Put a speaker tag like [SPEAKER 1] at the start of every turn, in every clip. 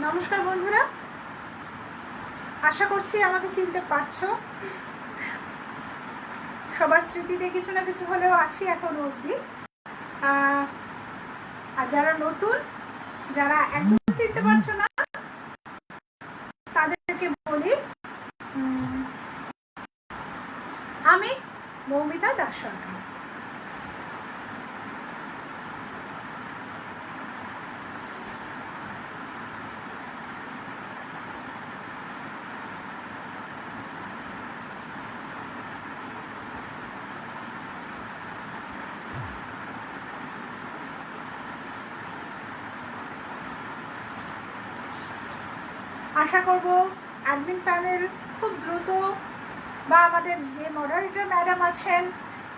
[SPEAKER 1] নমস্কার বন্ধুরা, আশা করছি আমাকে চিনতে পারছো। সবার স্মৃতিতে কিছু না কিছু হলেও আছি এখনো অবধি। আর যারা নতুন, যারা একদম চিনতে পারছো না, তাদেরকে বলি আমি মৌমিতা দাস সরকার। আশা করব অ্যাডমিন প্যানেল খুব দ্রুত, বা আমাদের যে মডারেটর ম্যাডাম আছেন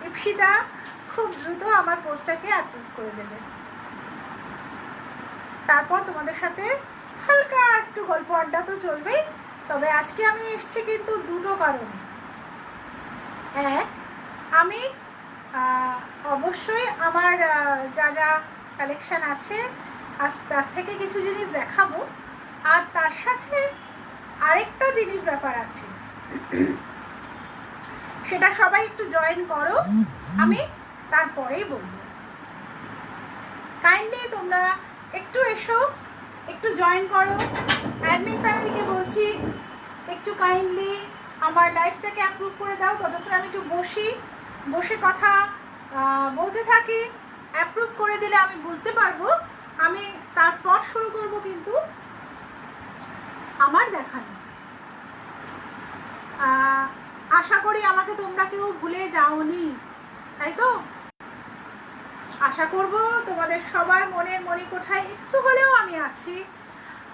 [SPEAKER 1] ইপসিতা, খুব দ্রুত আমার পোস্টটাকে অ্যাপ্রুভ করে দেবে। তারপর তোমাদের সাথে হালকা একটু গল্প আড্ডা তো চলবেই। তবে আজকে আমি এসেছি কিন্তু দুটো কারণে। এক, আমি অবশ্যই আমার যা যা কালেকশান আছে আজ তার থেকে কিছু জিনিস দেখাবো, আর তার সাথে আরেকটা জিনিস ব্যাপার আছে, সেটা সবাই একটু জয়েন করো, আমি তারপরেই বলবো। কাইন্ডলি তোমরা একটু এসো, একটু জয়েন করো। অ্যাডমিন প্যানেলকে বলছি একটু কাইন্ডলি আমার লাইফটাকে অ্যাপ্রুভ করে দাও। ততক্ষণ আমি একটু বসে কথা বলতে থাকি। অ্যাপ্রুভ করে দিলে আমি বুঝতে পারবো, আমি তারপর শুরু করব কিন্তু আমার দেখানো। আশা করি আমাকে তোমরা কেউ ভুলে যাওনি, তাই তো? আশা করব তোমাদের সবার মনের মণিকোঠায় একটু হলেও আমি আছি।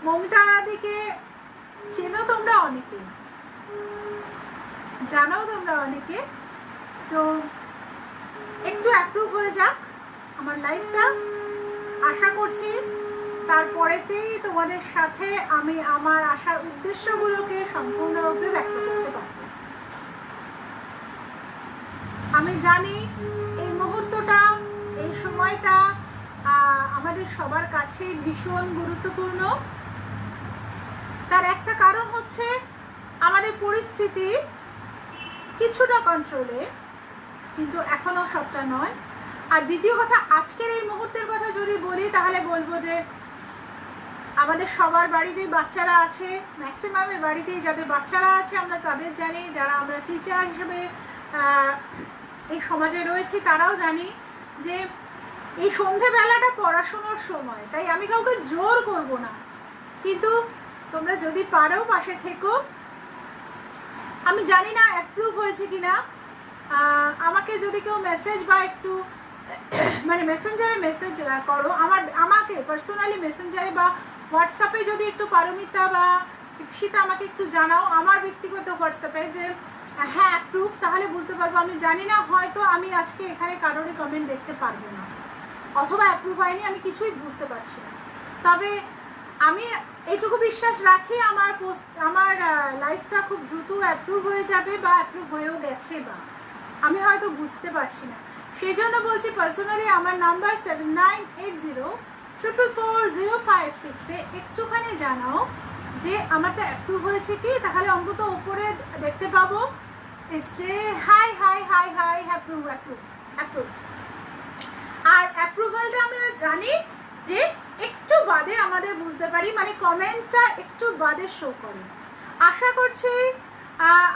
[SPEAKER 1] মৌমিতা দিকে চেনো তোমরা অনেকে, জানো তোমরা অনেকে। তো একটু অ্যাপ্রুভ হয়ে যাক আমার লাইফটা। আশা করছি তারপরেতেই তোমাদের সাথে আমি আমার আসার উদ্দেশ্যগুলোকে সম্পূর্ণরূপে ব্যক্ত করতে পারব। আমি জানি এই মুহূর্তটা, এই সময়টা আমাদের সবার কাছে ভীষণ গুরুত্বপূর্ণ। তার একটা কারণ হচ্ছে আমাদের পরিস্থিতি কিছুটা কন্ট্রোলে, কিন্তু এখনো সবটা নয়। আর দ্বিতীয় কথা, আজকের এই মুহূর্তের কথা যদি বলি তাহলে বলবো যে আমাদের সবার বাড়িতেই বাচ্চারা আছে, ম্যাক্সিমামের বাড়িতেই যাদের বাচ্চারা আছে আমরা তাদের জানি, যারা আমরা টিচার হিসেবে এই সমাজে রয়েছি তারাও জানি যে এই সন্ধেবেলাটা পড়াশুনোর সময়। তাই আমি কাউকে জোর করব না, কিন্তু তোমরা যদি পারো পাশে থেকো। আমি জানি না অ্যাপ্রুভ হয়েছে কিনা, আমাকে যদি কেউ মেসেজ বা একটু মানে মেসেঞ্জারে মেসেজ করো, আমাকে পার্সোনালি মেসেঞ্জারে বা হোয়াটসঅ্যাপে যদি একটু পারমিতা বা ইপসিতা আমাকে একটু জানাও আমার ব্যক্তিগত হোয়াটসঅ্যাপে যে হ্যাঁ অ্যাপ্রুভ, তাহলে বুঝতে পারবো। আমি জানি না, হয়তো আমি আজকে এখানে কারোরই কমেন্ট দেখতে পারবো না, অথবা অ্যাপ্রুভ হয়নি, আমি কিছুই বুঝতে পারছি না। তবে আমি এইটুকু বিশ্বাস রাখি আমার লাইফটা খুব দ্রুত অ্যাপ্রুভ হয়ে যাবে, বা অ্যাপ্রুভ হয়েও গেছে, বা আমি হয়তো বুঝতে পারছি না। সেই জন্য বলছি পার্সোনালি আমার নাম্বার 7980444056-এ একটুখানি জানাও যে আমারটা অ্যাপ্রুভ হয়েছে কি, তাহলে অন্তত ওপরে দেখতে পাবো এসছে hi hi hi hi approve approve approve. আর অ্যাপ্রুভালটা আমরা জানি যে একটু বাদে আমাদের বুঝতে পারি, মানে কমেন্টটা একটু বাদে শো করে। আশা করছি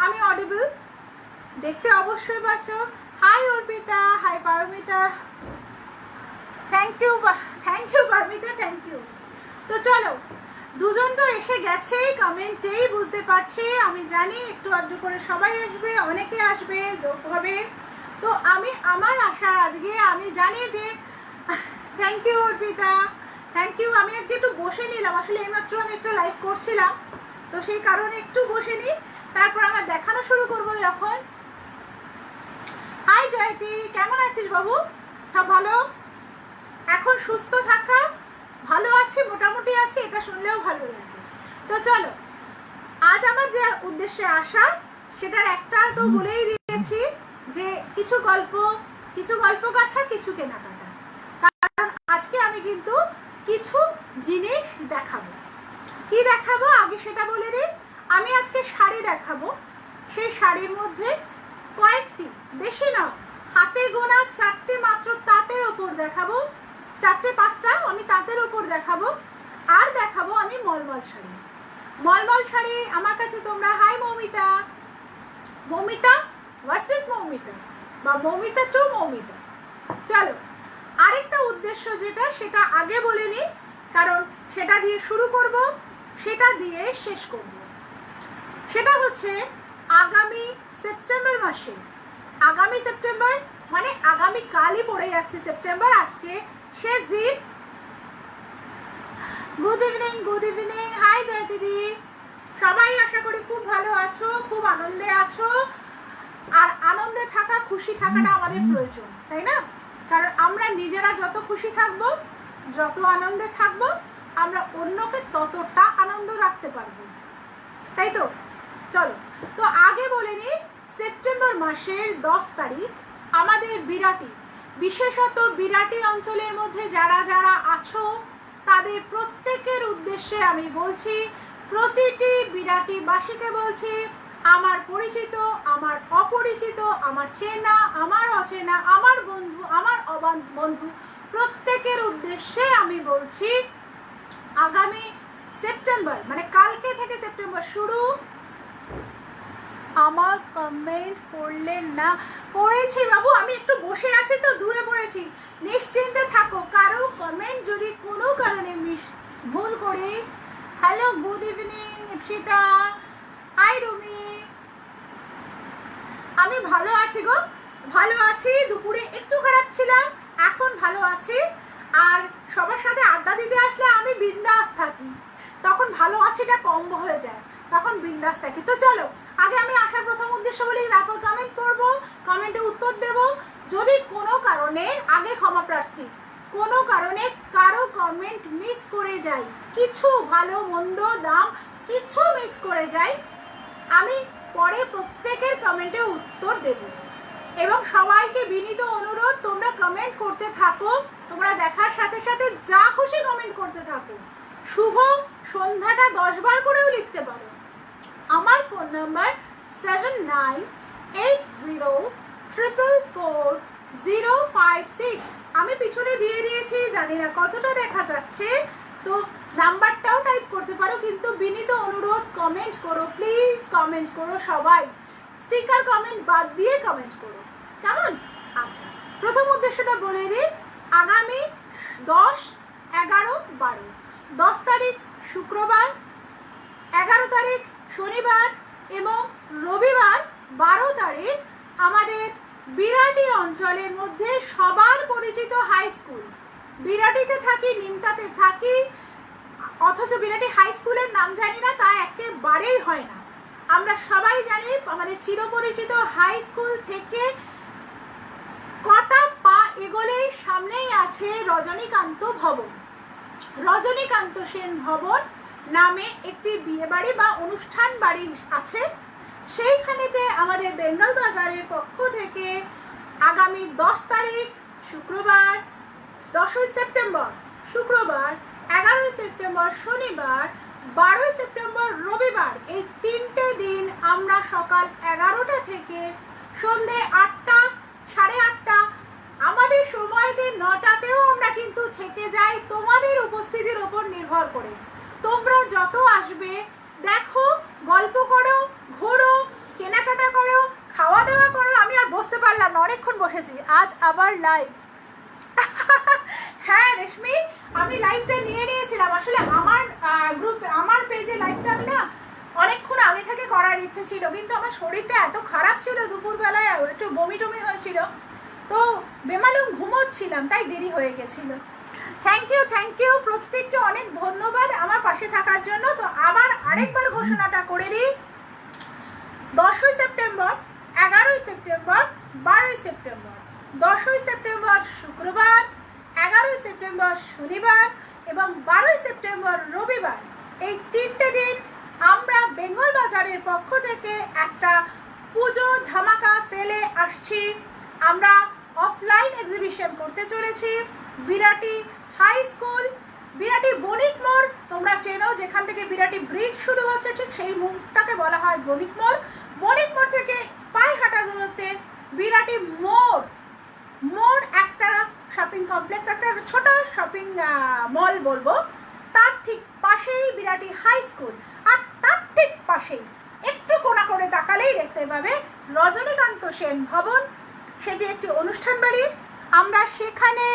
[SPEAKER 1] আমি অডিবল, দেখতে অবশ্যই পাচ্ছ। Hi Arpita, hi Paramita, thank you Paramita, thank you. তো চলো, দুজন তো এসে গেছেই, কমেন্টেই বুঝতে পারছি। আমি জানি একটু আধটু করে সবাই আসবে, অনেকে আসবে, যোগ হবে। তো আমি আমার আশা আজকে আমি জানি যে thank you Arpita, thank you. আমি আজকে একটু বসে নিলাম, আসলে এইমাত্র আমি একটা লাইভ করছিলাম, তো সেই কারণে একটু বসে নিই, তারপর আমার দেখানো শুরু করবো যখন। হাই জয়তি, কেমন আছিস বাবু? সব ভালো? এখন সুস্থ থাকা, ভালো আছি, মোটামুটি আছি, এটা শুনলেও ভালো লাগে। তো চলো, আজ আমার যে উদ্দেশ্যে আসা সেটার একটা তো বলেই দিয়েছি যে কিছু গল্প গাছা, কিছু কেনাকাটা। কারণ আজকে আমি কিন্তু কিছু জিনিস দেখাবো, কি দেখাবো আগে সেটা বলে দিই। আমি আজকে শাড়ি দেখাবো, সেই শাড়ির মধ্যে কয়েকটি, বেশি না, হাতে গোনা 4টে মাত্র তাঁতের ওপর দেখাবো, 4টে 5টা আমি তাঁতের ওপর দেখাবো। আর দেখাবো আমি মলমল শাড়ি। মলমল শাড়ি আমার কাছে তোমরা হাই মৌমিতা, মৌমিতা ভার্সেস মৌমিতা বা মৌমিতা টু মৌমিতা। চলো আরেকটা উদ্দেশ্য যেটা সেটা আগে বলে নিই, কারণ সেটা দিয়ে শুরু করব, সেটা দিয়ে শেষ করব। সেটা হচ্ছে আগামী সেপ্টেম্বর মাসে, আগামী সেপ্টেম্বর মানে আগামী কালই পড়ে যাচ্ছে সেপ্টেম্বর, আজকে শেষ দিন। Good evening, good evening, hi Joy দিদি, সবাই আশা করি খুব ভালো আছো, খুব আনন্দে আছো। আর আনন্দে থাকা, খুশি থাকাটা আমাদের প্রয়োজন, তাই না? কারণ আমরা নিজেরা যত খুশি থাকবো, যত আনন্দে থাকবো, আমরা অন্যকে ততটা আনন্দ রাখতে পারবো, তাই তো? চলো তো আগে বলে নিই, সেপ্টেম্বর মাসের 10 তারিখ আমাদের বিরাটি, বিশেষত বিরাটি অঞ্চলের মধ্যে যারা যারা আছো তাদের প্রত্যেকের উদ্দেশ্যে আমি বলছি, প্রতিটি বিরাটিবাসীকে বলছি, আমার পরিচিত, আমার অপরিচিত, আমার চেনা, আমার অচেনা, আমার বন্ধু, আমার বন্ধু, প্রত্যেকের উদ্দেশ্যে আমি বলছি, আগামী সেপ্টেম্বর মানে কালকে থেকে সেপ্টেম্বর শুরু। আমার কমেন্ট পড়লেন না? পড়েছি বাবু, আমি একটু বসে আছি তো, দূরে পড়েছি, নিশ্চিন্তে থাকো। কারো কমেন্ট যদি কোনো কারণে ভুল করি, hello good evening Ipsita, hi Rumi, আমি ভালো আছি গো, ভালো আছি। দুপুরে একটু খারাপ ছিলাম, এখন ভালো আছি। আর সবার সাথে আড্ডা দিতে আসলে আমি বিন্দাস থাকি, তখন ভালো আছিটা কম হয়ে যায়, তখন বিন্দাস থাকি। তো চলো আগে আমি আসার প্রথম উদ্দেশ্য বলি, তারপর কমেন্ট পড়বো, কমেন্টে উত্তর দেব। যদি কোনো কারণে, আগে ক্ষমা প্রার্থী, কোনো কারণে কারো কমেন্ট মিস করে যাই, কিছু ভালো মন্দ দাম কিছু মিস করে যাই, আমি পরে প্রত্যেকের কমেন্টে উত্তর দেব। এবং সবাইকে বিনীত অনুরোধ, তোমরা কমেন্ট করতে থাকো, তোমরা দেখার সাথে সাথে যা খুশি কমেন্ট করতে থাকো। শুভ সন্ধ্যাটা 10 বার করেও লিখতে পারো। আমার ফোন নাম্বার 7980444056। আমি পিছনে দিয়ে দিয়েছি, জানি না কতটা দেখা যাচ্ছে, তো নাম্বারটাও টাইপ করতে পারো, কিন্তু বিনীত অনুরোধ কমেন্ট করো, প্লিজ কমেন্ট করো সবাই, স্টিকার কমেন্ট বাদ দিয়ে কমেন্ট করো, কেমন? আচ্ছা, প্রথম উদ্দেশ্যটা বলে দিই, আগামী 10, 11, 12, 10 তারিখ শুক্রবার, 11 তারিখ শনিবার এবং রবিবার 12 তারিখ আমাদের বিরাটি অঞ্চলের মধ্যে সবার পরিচিত হাই স্কুল, বিরাটিতে থাকি, নিমতাতে থাকি, অথচ বিরাটি হাই স্কুলের নাম জানি না, তা একেবারেই হয় না। আমরা সবাই জানি আমাদের চিরপরিচিত হাই স্কুল থেকে কটা পা এগোলেই সামনেই আছে রজনীকান্ত ভবন। রজনীকান্ত সেন ভবন নামে একটি বিয়ে বাড়ি বা অনুষ্ঠান বাড়ি আছে, সেইখানেতে আমাদের বেঙ্গল বাজারের পক্ষ থেকে আগামী 10 তারিখ শুক্রবার, 10ই সেপ্টেম্বর শুক্রবার, 11ই সেপ্টেম্বর শনিবার, 12ই সেপ্টেম্বর রবিবার, এই 3টে দিন আমরা সকাল 11টা থেকে সন্ধে 8টা, 8:30, আমাদের সময়তে 9টাতেও আমরা কিন্তু থেকে যাই, তোমাদের উপস্থিতির উপর নির্ভর করে। তোমরা যত আসবে, দেখো, গল্প করো, ঘোরো, কেনাকাটা করো, খাওয়া দাওয়া করো। আমি আর বসতে পারলাম না, অনেকক্ষণ বসেছি, আজ আবার লাইভ। হ্যাঁ রেশমি, আমি লাইভটা নিয়ে নিয়েছিলাম, আসলে আমার গ্রুপে, আমার পেজে লাইভটা আমি না অনেকক্ষণ আগে থেকে করার ইচ্ছে ছিল, কিন্তু আমার শরীরটা এত খারাপ ছিল, দুপুরবেলায় একটু বমি টমি হয়েছিল, তো বেমালুম ঘুমোচ্ছিলাম, তাই দেরি হয়ে গেছিল। থ্যাংক ইউ প্রত্যেককে অনেক ধন্যবাদ আমার পাশে থাকার জন্য। তো আবার আরেকবার ঘোষণাটা করে দিই, 10ই সেপ্টেম্বর, 11ই সেপ্টেম্বর, 12ই সেপ্টেম্বর, 10ই সেপ্টেম্বর শুক্রবার, 11ই সেপ্টেম্বর শনিবার এবং 12ই সেপ্টেম্বর রবিবার, এই 3টে দিন আমরা বেঙ্গল বাজারের পক্ষ থেকে একটা পুজো ধামাকা সেলে আসছি। আমরা অফলাইন এক্সিবিশন করতে চলেছি বিরাটি হাই স্কুল বিরাটি বণিক মোড় তোমরা চেনো, যেখান থেকে বিরাটি ব্রিজ শুরু হচ্ছে ঠিক সেই মুখটাকে বলা হয় বণিক মোড়। বণিক মোড় থেকে পায়ে হাঁটা দূরত্বে বিরাটি মোড় একটা শপিং কমপ্লেক্স, একটা ছোট শপিং মল বলবো, তার ঠিক পাশেই বিরাটি হাই স্কুল, আর তার ঠিক পাশেই একটু কোণা করে তাকালেই দেখতে পাবে রজনীকান্ত সেন ভবন। সেটি একটি অনুষ্ঠান বাড়ি। আমরা সেখানে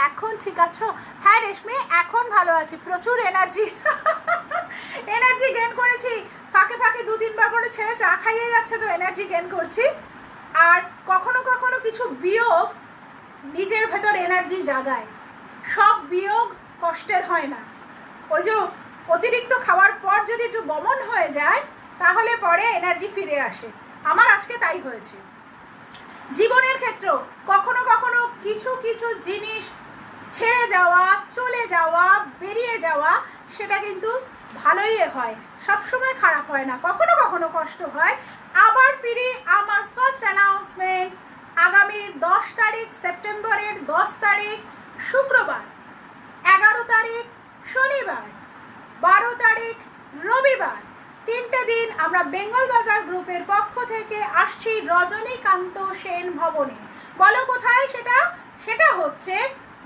[SPEAKER 1] এখন ঠিক আছো? হ্যাঁ রেশমি, এখন ভালো আছি, প্রচুর এনার্জি গেন করেছি। ফাঁকে ফাঁকে 2-3 বার করে ছেড়ে চা খাইয়ে যাচ্ছে, তো এনার্জি গেন করছি। আর কখনো কখনো কিছু বিয়োগ নিজের ভেতর এনার্জি জাগায়। সব বিয়োগ কষ্টের হয় না। ওই যে অতিরিক্ত খাওয়ার পর যদি একটু বমন হয়ে যায় তাহলে পরে এনার্জি ফিরে আসে। আমার আজকে তাই হয়েছে। জীবনের ক্ষেত্র কখনো কখনো কিছু কিছু জিনিস ছেড়ে যাওয়া, চলে যাওয়া, বেরিয়ে যাওয়া, সেটা কিন্তু ভালোই হয়, সবসময় খারাপ হয় না, কখনো কখনো কষ্ট হয়। আবার ফিরি আমার ফার্স্ট অ্যানাউন্সমেন্ট আগামী 10 তারিখ সেপ্টেম্বরের 10 তারিখ শুক্রবার, 11 তারিখ শনিবার, 12 তারিখ রবিবার, 3টে দিন আমরা বেঙ্গল বাজার গ্রুপের পক্ষ থেকে আসছি রজনীকান্ত সেন ভবনে। বলো কোথায় সেটা? সেটা হচ্ছে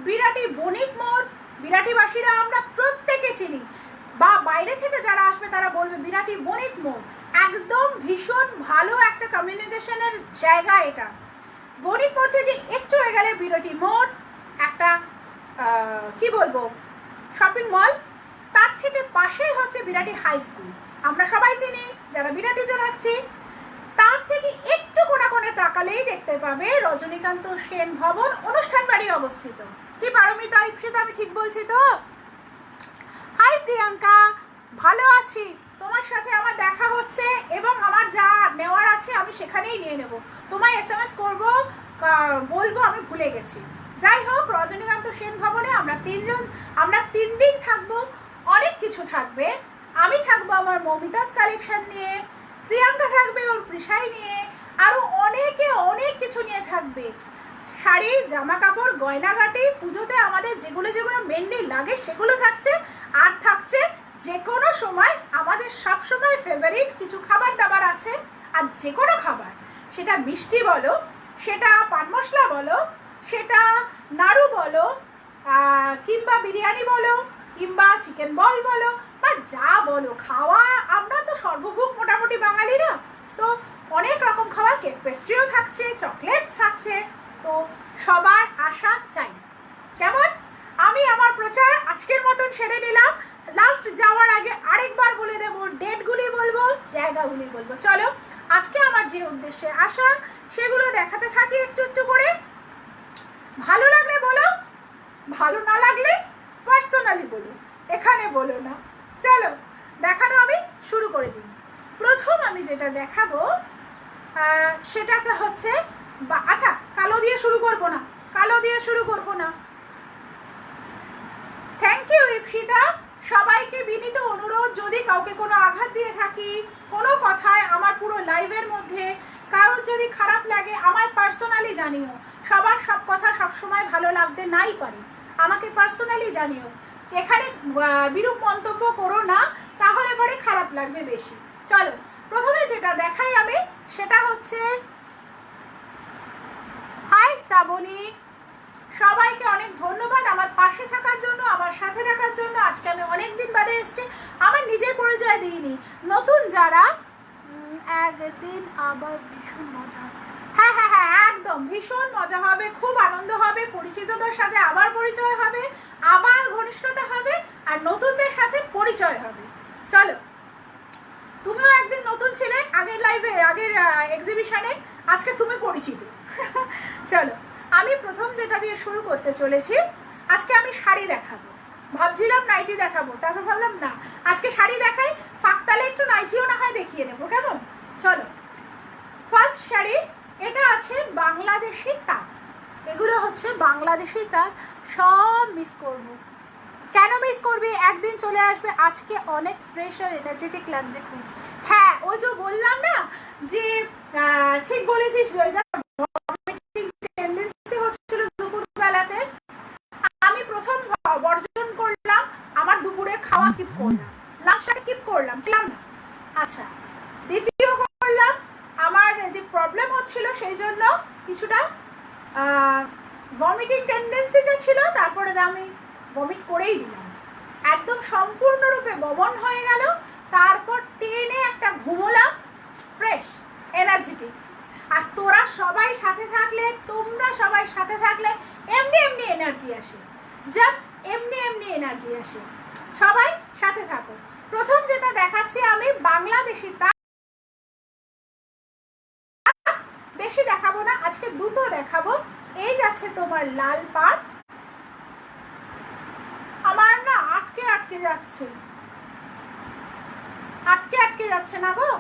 [SPEAKER 1] বিরাটি বণিক মোড়। বিরাটিবাসীরা আমরা প্রত্যেকে চিনি, বা বাইরে থেকে যারা আসবে তারা বলবে বিরাটি বণিক মোড় একদম ভীষণ ভালো একটা কমিউনিকেশনের জায়গা। এটা বণিক মোড় থেকে একটু এগেলে বিরাটি মোড়, একটা কি বলবো শপিং মল, তার থেকে পাশেই হচ্ছে বিরাটি হাই স্কুল। আমরা সবাই চিনি যারা বিরাটিতে থাকছি। তার থেকে একটু কোণা কোণে তাকালেই দেখতে পাবে রজনীকান্ত সেন ভবন অনুষ্ঠান বাড়ি অবস্থিত। কি পারমিতা, ইপসিতা, আমি ঠিক বলছি তো? হাই প্রিয়াঙ্কা, ভালো আছি, তোমার সাথে আমার দেখা হচ্ছে এবং আমার যা নেওয়ার আছে আমি সেখানেই নিয়ে নেব। তোমায় SMS করবো, বলবো আমি ভুলে গেছি। যাই হোক, রজনীকান্ত সেন ভবনে আমরা 3 দিন থাকবো। অনেক কিছু থাকবে। আমি থাকবো আমার মমিতাস কালেকশন নিয়ে, প্রিয়াঙ্কা থাকবে ওর প্রিসাই নিয়ে, আরও অনেকে অনেক কিছু নিয়ে থাকবে। শাড়ি, জামা কাপড়, গয়নাগাটি, পুজোতে আমাদের যেগুলো যেগুলো মেনলি লাগে সেগুলো থাকছে। আর থাকছে যে কোনো সময় আমাদের সব সময় ফেভারিট কিছু খাবার দাবার আছে। আর যে কোনো খাবার, সেটা মিষ্টি বলো, সেটা পান মশলা বলো, সেটা নাড়ু বলো, কিংবা বিরিয়ানি বলো, কিংবা চিকেন বল বলো, বা যা বলো খাওয়া, আমরা তো সর্বভোগ মোটামুটি বাঙালিরা, তো অনেক রকম খাওয়া, কেক পেস্ট্রিও থাকছে, চকলেট থাকছে। তো সবার আশা চাই। কেমন? আমি আমার প্রচার আজকের মতন সেরে নিলাম। লাস্ট যাওয়ার আগে আরেকবার বলে দেবো, ডেটগুলি বলবো, জায়গাগুলি বলবো। চলো, আজকে আমার যে উদ্দেশ্যে আসা সেগুলো দেখাতে থাকি একটু একটু করে। ভালো লাগলে বলো, ভালো না লাগলে পার্সোনালি বলো, এখানে বলো না। চলো দেখানো আমি শুরু করে দিই। প্রথম আমি যেটা দেখাবো সেটাকে হচ্ছে, আচ্ছা কালো দিয়ে শুরু করবো না, কালো দিয়ে শুরু করবো না। Thank you Ipsita. সবাইকে বিনীত অনুরোধ, যদি কাউকে কোনো আঘাত দিয়ে থাকি কোনো কথায় আমার পুরো লাইভের মধ্যে, কারোর যদি খারাপ লাগে আমায় পার্সোনালি জানিও। সবার সব কথা সবসময় ভালো লাগতে নাই পারে, আমাকে পার্সোনালি জানিও। এখানে বিরূপ মন্তব্য করো না, তাহলে পরে খারাপ লাগবে বেশি। চলো প্রথমে যেটা দেখাই আমি সেটা হচ্ছে, হাই শ্রাবণী, সবাইকে অনেক ধন্যবাদ আমার পাশে থাকার জন্য, আমার সাথে থাকার জন্য। আজকে আমি অনেক দিন বাদে এসেছি, আমার নিজের পরিচয় দিইনি। নতুন যারা, একদিন আবার ভীষণ মজা, হ্যাঁ হ্যাঁ হ্যাঁ একদম ভীষণ মজা হবে, খুব আনন্দ হবে, পরিচিতদের সাথে আবার পরিচয় হবে, আবার ঘনিষ্ঠতা হবে, আর নতুনদের সাথে পরিচয় হবে। চলো, তুমিও একদিন নতুন ছিলে আগের লাইভে, আগের এক্সিবিশনে, আজকে তুমি পরিচিত। চলো, আমি প্রথম যেটা দিয়ে শুরু করতে চলেছি, আজকে আমি শাড়ি দেখাবো। ভাবছিলাম নাইটি দেখাবো, তারপর ভাবলাম না, আজকে শাড়ি দেখাই, ফাঁকতালে একটু নাইটিও না হয় দেখিয়ে নেবো, কেমন? চলো, ফার্স্ট শাড়ি, এটা আছে বাংলাদেশি তাঁত। এগুলো হচ্ছে বাংলাদেশি তাঁত, সব মিস করবো। কেন মিস করবি? একদিন চলে আসবে। আজকে অনেক ফ্রেশ আর এনার্জেটিক লাগছে খুব। হ্যাঁ, ওই যে বললাম না যে, ঠিক বলেছিস টেন্ডেন্সি হচ্ছিল দুপুর বেলাতে, আমি প্রথম বর্জন করলাম ফার্স্টটা স্কিপ করলাম, খেলাম না। আচ্ছা, দ্বিতীয় করলাম, আমার যে প্রবলেম হচ্ছিল সেই জন্য কিছুটা ভমিটিং টেন্ডেন্সিটা ছিল, তারপরে আমি ভমিট করেই দিলাম, একদম সম্পূর্ণরূপে বমন হয়ে গেল। তারপর টেনে একটা ঘুমোলাম, ফ্রেশ এনার্জেটিক। আর তোরা সবাই সাথে থাকলে, তোমরা সবাই সাথে থাকলে এমনি এমনি এনার্জি আসে, জাস্ট এমনি এমনি এনার্জি আসে। সবাই সাথে থাকো। প্রথম যেটা দেখাচ্ছি আমি বাংলাদেশি তাঁত, বেশি দেখাবো না, আজকে দুটো দেখাবো। এই যাচ্ছে তোমার লাল পাড়, আমার না আটকে আটকে যাচ্ছে, আটকে আটকে যাচ্ছে না গো।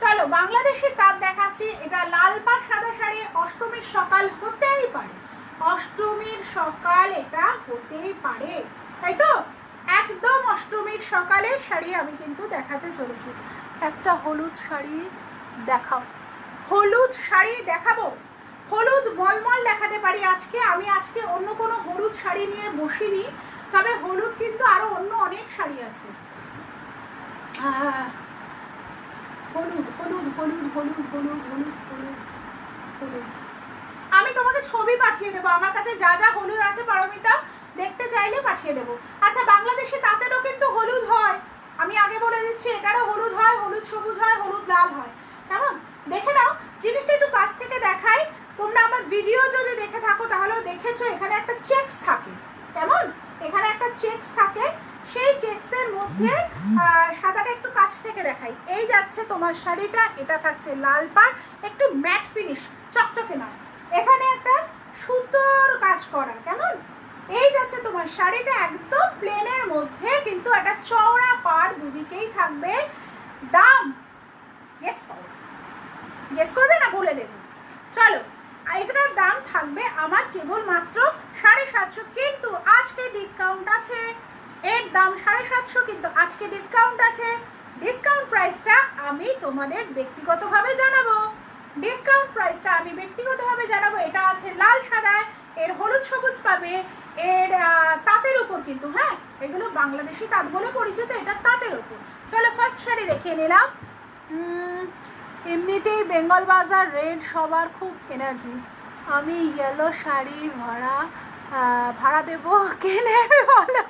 [SPEAKER 1] চলো বাংলাদেশি তাঁত দেখাচ্ছি। এটা লাল পাড় সাদা শাড়ি, অষ্টমীর সকাল হতেই পারে, অষ্টমীর সকাল এটা হতেই পারে, তাই তো? একদম অষ্টমীর সকালের শাড়ি আমি কিন্তু দেখাতে চলেছি। একটা হলুদ শাড়ি দেখাও, হলুদ শাড়ি দেখাবো, হলুদ মলমল দেখাতে পারি আজকে। আমি আজকে অন্য কোনো হলুদ শাড়ি নিয়ে বসিনি, তবে হলুদ কিন্তু আরো অন্য অনেক শাড়ি আছে। হলুদ হলুদ হলুদ হলুদ হলুদ হলুদ হলুদ হলুদ আমি তোমাকে ছবি পাঠিয়ে দেবো, আমার কাছে যা যা হলুদ আছে পারমিতা, দেখতে চাইলে পাঠিয়ে দেবো। আচ্ছা, বাংলাদেশে তাঁতেরও কিন্তু হলুদ হয়, আমি আগে বলে দিচ্ছি, এটারও হলুদ হয়, হলুদ সবুজ হয়, হলুদ লাল হয়, কেমন? দেখে নাও, জিনিসটা একটু কাছ থেকে দেখাই। তোমরা আমার ভিডিও যদি দেখে থাকো তাহলেও দেখেছো, এখানে একটা চেকস থাকে, কেমন? এখানে একটা চেকস থাকে, সেই চেকসের মধ্যে সাদাটা একটু কাছ থেকে দেখাই। এই যাচ্ছে তোমার শাড়িটা, এটা থাকছে লাল পাড়, একটু ম্যাট ফিনিশ, চকচকে নয়, এখানে একটা সুতোর কাজ করা, কেমন? এই যাচ্ছে তোমার শাড়িটা একদম প্লেনের মধ্যে, কিন্তু একটা চওড়া পাড় দুদিকেই থাকবে। দাম গেস করো, গেস করবে না, বলে দেবো। চলো, এটার দাম থাকবে আমার কেবলমাত্র 750, কিন্তু আজকে ডিসকাউন্ট আছে, এর দাম 750, কিন্তু আজকে ডিসকাউন্ট আছে। ডিসকাউন্ট প্রাইসটা আমি তোমাদের ব্যক্তিগতভাবে জানাবো, ডিসকাউন্ট প্রাইসটা আমি ব্যক্তিগতভাবে জানাবো। এটা আছে লাল সাদায়, এর হলুদ সবুজ পাবে, এর তাঁতের উপর কিন্তু, হ্যাঁ এগুলো বাংলাদেশি তাঁত বলে পরিচিত, এটা তাঁতের উপর। চলো ফার্স্ট শাড়ি দেখিয়ে নিলাম। এমনিতেই বেঙ্গল বাজার রেড সবার খুব এনার্জি, আমি ইয়েলো শাড়ি ভাড়া দেবো, কে নেবে বলো?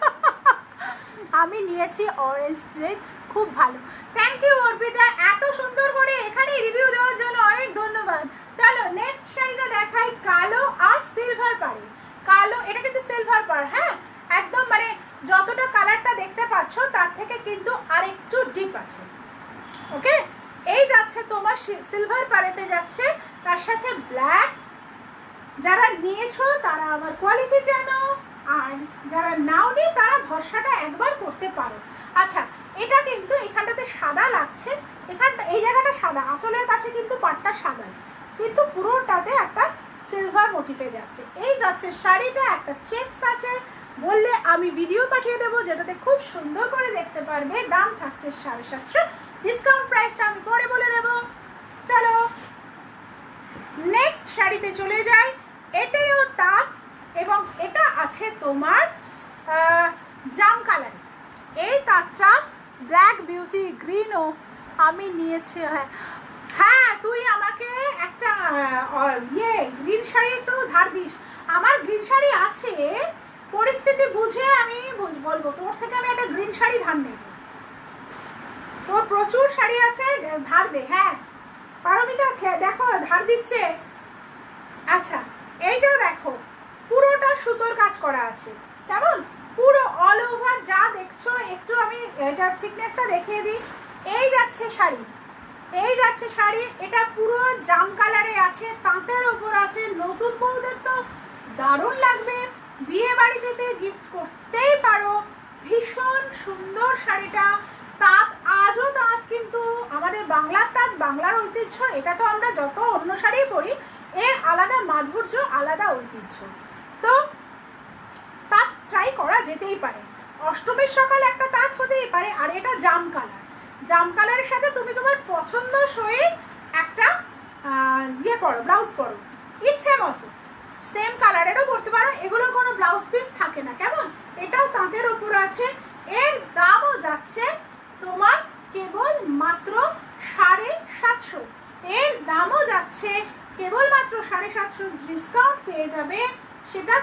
[SPEAKER 1] আমি নিয়েছি অরেঞ্জ রেড, খুব ভালো। থ্যাংক ইউ অর্পিতা, এত সুন্দর করে এখানে রিভিউ দেওয়ার জন্য অনেক ধন্যবাদ। চলো নেক্সট শাড়িটা দেখাই, কালো আর সিলভার পাড়ে। কালো, এটা কিন্তু সিলভার পাড়, হ্যাঁ একদম, মানে যতটা কালারটা দেখতে পাচ্ছ তার থেকে কিন্তু আরেকটু ডিপ আছে, ওকে? এই যাচ্ছে তোমার সিলভার পাড়েতে যাচ্ছে, তার সাথে ব্ল্যাক। যারা নিয়েছো তারা আমার কোয়ালিটি জানো, আর যারা নাওনি তারা ভরসাটা একবার করতে পারো। আচ্ছা, এটা কিন্তু এখানটাতে সাদা লাগছে, এখানটা এই জায়গাটা সাদা, আঁচলের কাছে কিন্তু পাটটা সাদা, কিন্তু পুরোটাতে একটা সিলভার মোটিফে যাচ্ছে। এই যাচ্ছে শাড়িটা, একটা চেকস আছে, বললে আমি ভিডিও পাঠিয়ে দেবো যেটাতে খুব সুন্দর করে দেখতে পারবে। দাম থাকছে 750, ডিসকাউন্ট প্রাইসটা আমি পরে বলে দেবো। চলো নেক্সট শাড়িতে চলে যাই। এটাও তাঁত, এবং এটা আছে তোমার জাম কালারে। এই তাঁতটা ব্ল্যাক বিউটি গ্রিনও আমি নিয়েছি। হ্যাঁ তুই আমাকে একটা গ্রিন শাড়ি একটু ধার দিস, আমার গ্রিন শাড়ি আছে, পরিস্থিতি বুঝে আমি বলবো, তোর থেকে আমি একটা গ্রিন শাড়ি ধার নেব, তোর প্রচুর শাড়ি আছে, ধার দে। হ্যাঁ পারমিতা দেখো ধার দিচ্ছে। আচ্ছা, এইটা দেখো, পুরোটা সুতোর কাজ করা আছে, কেমন? পুরো অল ওভার যা দেখছো, একটু আমি এটার থিকনেসটা দেখিয়ে দিই। এই যাচ্ছে শাড়ি, এই যাচ্ছে শাড়ি, এটা পুরো জাম কালারে আছে, তাঁতের ওপর আছে। নতুন বউদের তো দারুণ লাগবে, বিয়ে বাড়িতে গিফট করতেই পারো। ভীষণ সুন্দর শাড়িটা, তাঁত, আজও তাঁত, কিন্তু আমাদের বাংলার তাঁত, বাংলার ঐতিহ্য, এটা তো আমরা যত অন্য শাড়ি পরি এর আলাদা মাধুর্য, আলাদা ঐতিহ্য, তো তাঁত ট্রাই করা যেতেই পারে। অষ্টমীর সকালে একটা তাঁত হতেই পারে। আর এটা জাম কালার, জাম কালারের সাথে তুমি তোমার পছন্দসই একটা পরো, ব্লাউজ পরো ইচ্ছে মতো, সেম কালারেরও পরতে পারো, এগুলোর কোনো ব্লাউজ পিস থাকে না, কেমন? এটাও তাঁতের ওপর আছে, এর দামও যাচ্ছে তোমার কেবল মাত্র 750। এর দামও যাচ্ছে কেবলমাত্র 750, ডিসকাউন্ট পেয়ে যাবে। সেটা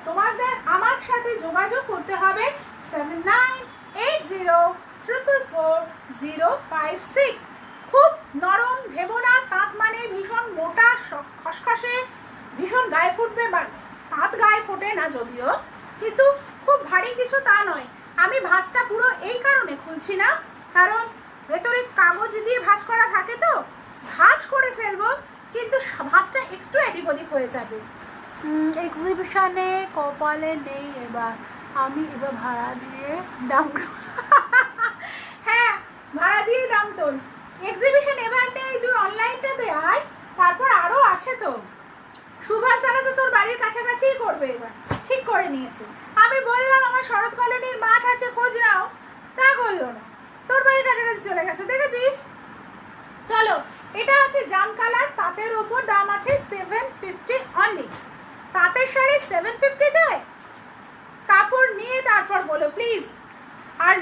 [SPEAKER 1] তোমাদের আমার সাথে যোগাযোগ করতে হবে 7980444056। খুব নরম, ভেবো না তাঁত মানে ভীষণ মোটা খসখসে, ভীষণ গায়ে ফুটবে, বা তাঁত গায়ে ফোটে না যদিও, কিন্তু খুব ভারী কিছু তা নয়। আমি ভাঁজটা পুরো এই কারণে খুলছি না, কারণ ভেতরে কাগজ দিয়ে ভাঁজ করা থাকে, তো ভাঁজ করে ফেলবো, কিন্তু ভাঁজটা একটু এদিক ওদিক হয়ে যাবে। এক্সিবিশনে কপালে নেই এবার, আমি এবার ভাড়া দিয়ে দাম হ্যাঁ ভাড়া দিয়ে দাম তোল। এক্সিবিশন এবার নেই, তুই অনলাইনটাতে আয়, তারপর আরও আছে তো। সুভাষ দ্বারা তো তোর বাড়ির কাছাকাছিই করবে, এবার ঠিক করে নিয়েছে। আমি বললাম আমার শরৎ কলোনির মাঠ আছে, খোঁজ নাও, তা করলো না, তোর বাড়ির কাছাকাছি চলে গেছে, দেখেছিস। চলো, এটা আছে জাম কালার, তাঁতের ওপর, দাম আছে 750 অনলি। তাঁতের শাড়ি 750 দেয়, কাপড় নিয়ে তারপর বলো প্লিজ। আর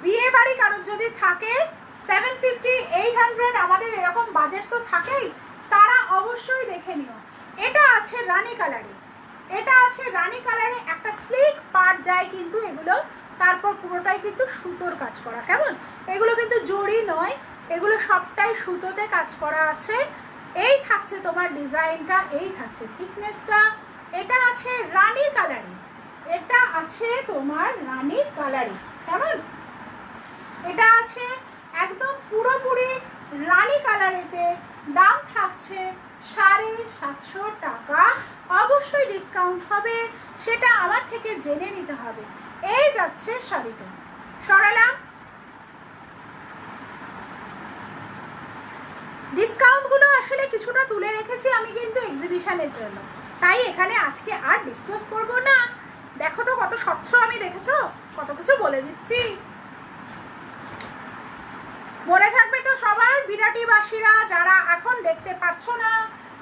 [SPEAKER 1] বিয়ে বাড়ি কারোর যদি থাকে 750 800, আমাদের এরকম বাজেট তো থাকেই, তারা অবশ্যই দেখে নিও। এটা আছে রানী কালারে, এটা আছে রানী কালারে, একটা স্লিক পাট যায় কিন্তু এগুলো, তারপর পুরোটাই কিন্তু সুতোর কাজ করা, কেমন, এগুলো কিন্তু জড়ি নয়, এগুলো সবটাই সুতোতে কাজ করা আছে। এই থাকছে তোমার ডিজাইনটা, এই থাকছে থিকনেসটা। এটা আছে রানী কালারে, এটা আছে তোমার রানী কালারে, কেমন, এটা আছে একদম পুরোপুরি রানী কালারেতে। দাম থাকছে 750 টাকা, অবশ্যই ডিসকাউন্ট হবে, সেটা আমার থেকে জেনে নিতে হবে। এই যাচ্ছে শাড়িটা, সরালাম। ডিসকাউন্টগুলো আসলে কিছুটা তুলে রেখেছি আমি কিন্তু এক্সিবিশনের জন্য, তাই এখানে আজকে আর ডিসকাস করব না। দেখো তো কত স্বচ্ছ, আমি দেখেছো কত কিছু বলে দিচ্ছি। মনে থাকবে তো সবার, বিরাটিবাসীরা যারা এখন দেখতে পারছো না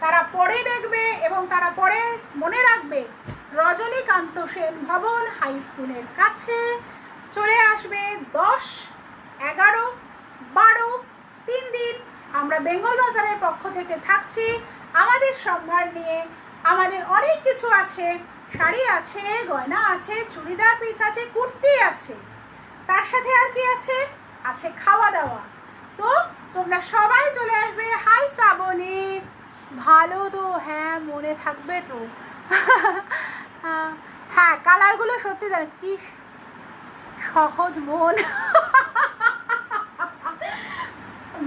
[SPEAKER 1] তারা পরে দেখবে, এবং তারা পরে মনে রাখবে রজনীকান্ত সেন ভবন হাই স্কুলের কাছে চলে আসবে 10, 11, 12 3 দিন। আমরা বেঙ্গল বাজারের পক্ষ থেকে থাকছি আমাদের সম্ভার নিয়ে। আমাদের অনেক কিছু আছে, শাড়ি আছে, গয়না আছে, চুড়িদার পিস আছে, কুর্তি আছে, তার সাথে আর কি আছে, আছে খাওয়া দাওয়া। তো তোমরা সবাই চলে আসবে। হাই শ্রাবণী, ভালো তো, হ্যাঁ মনে থাকবে তো হ্যাঁ, কালারগুলো সত্যি জানো কি সহজ, মন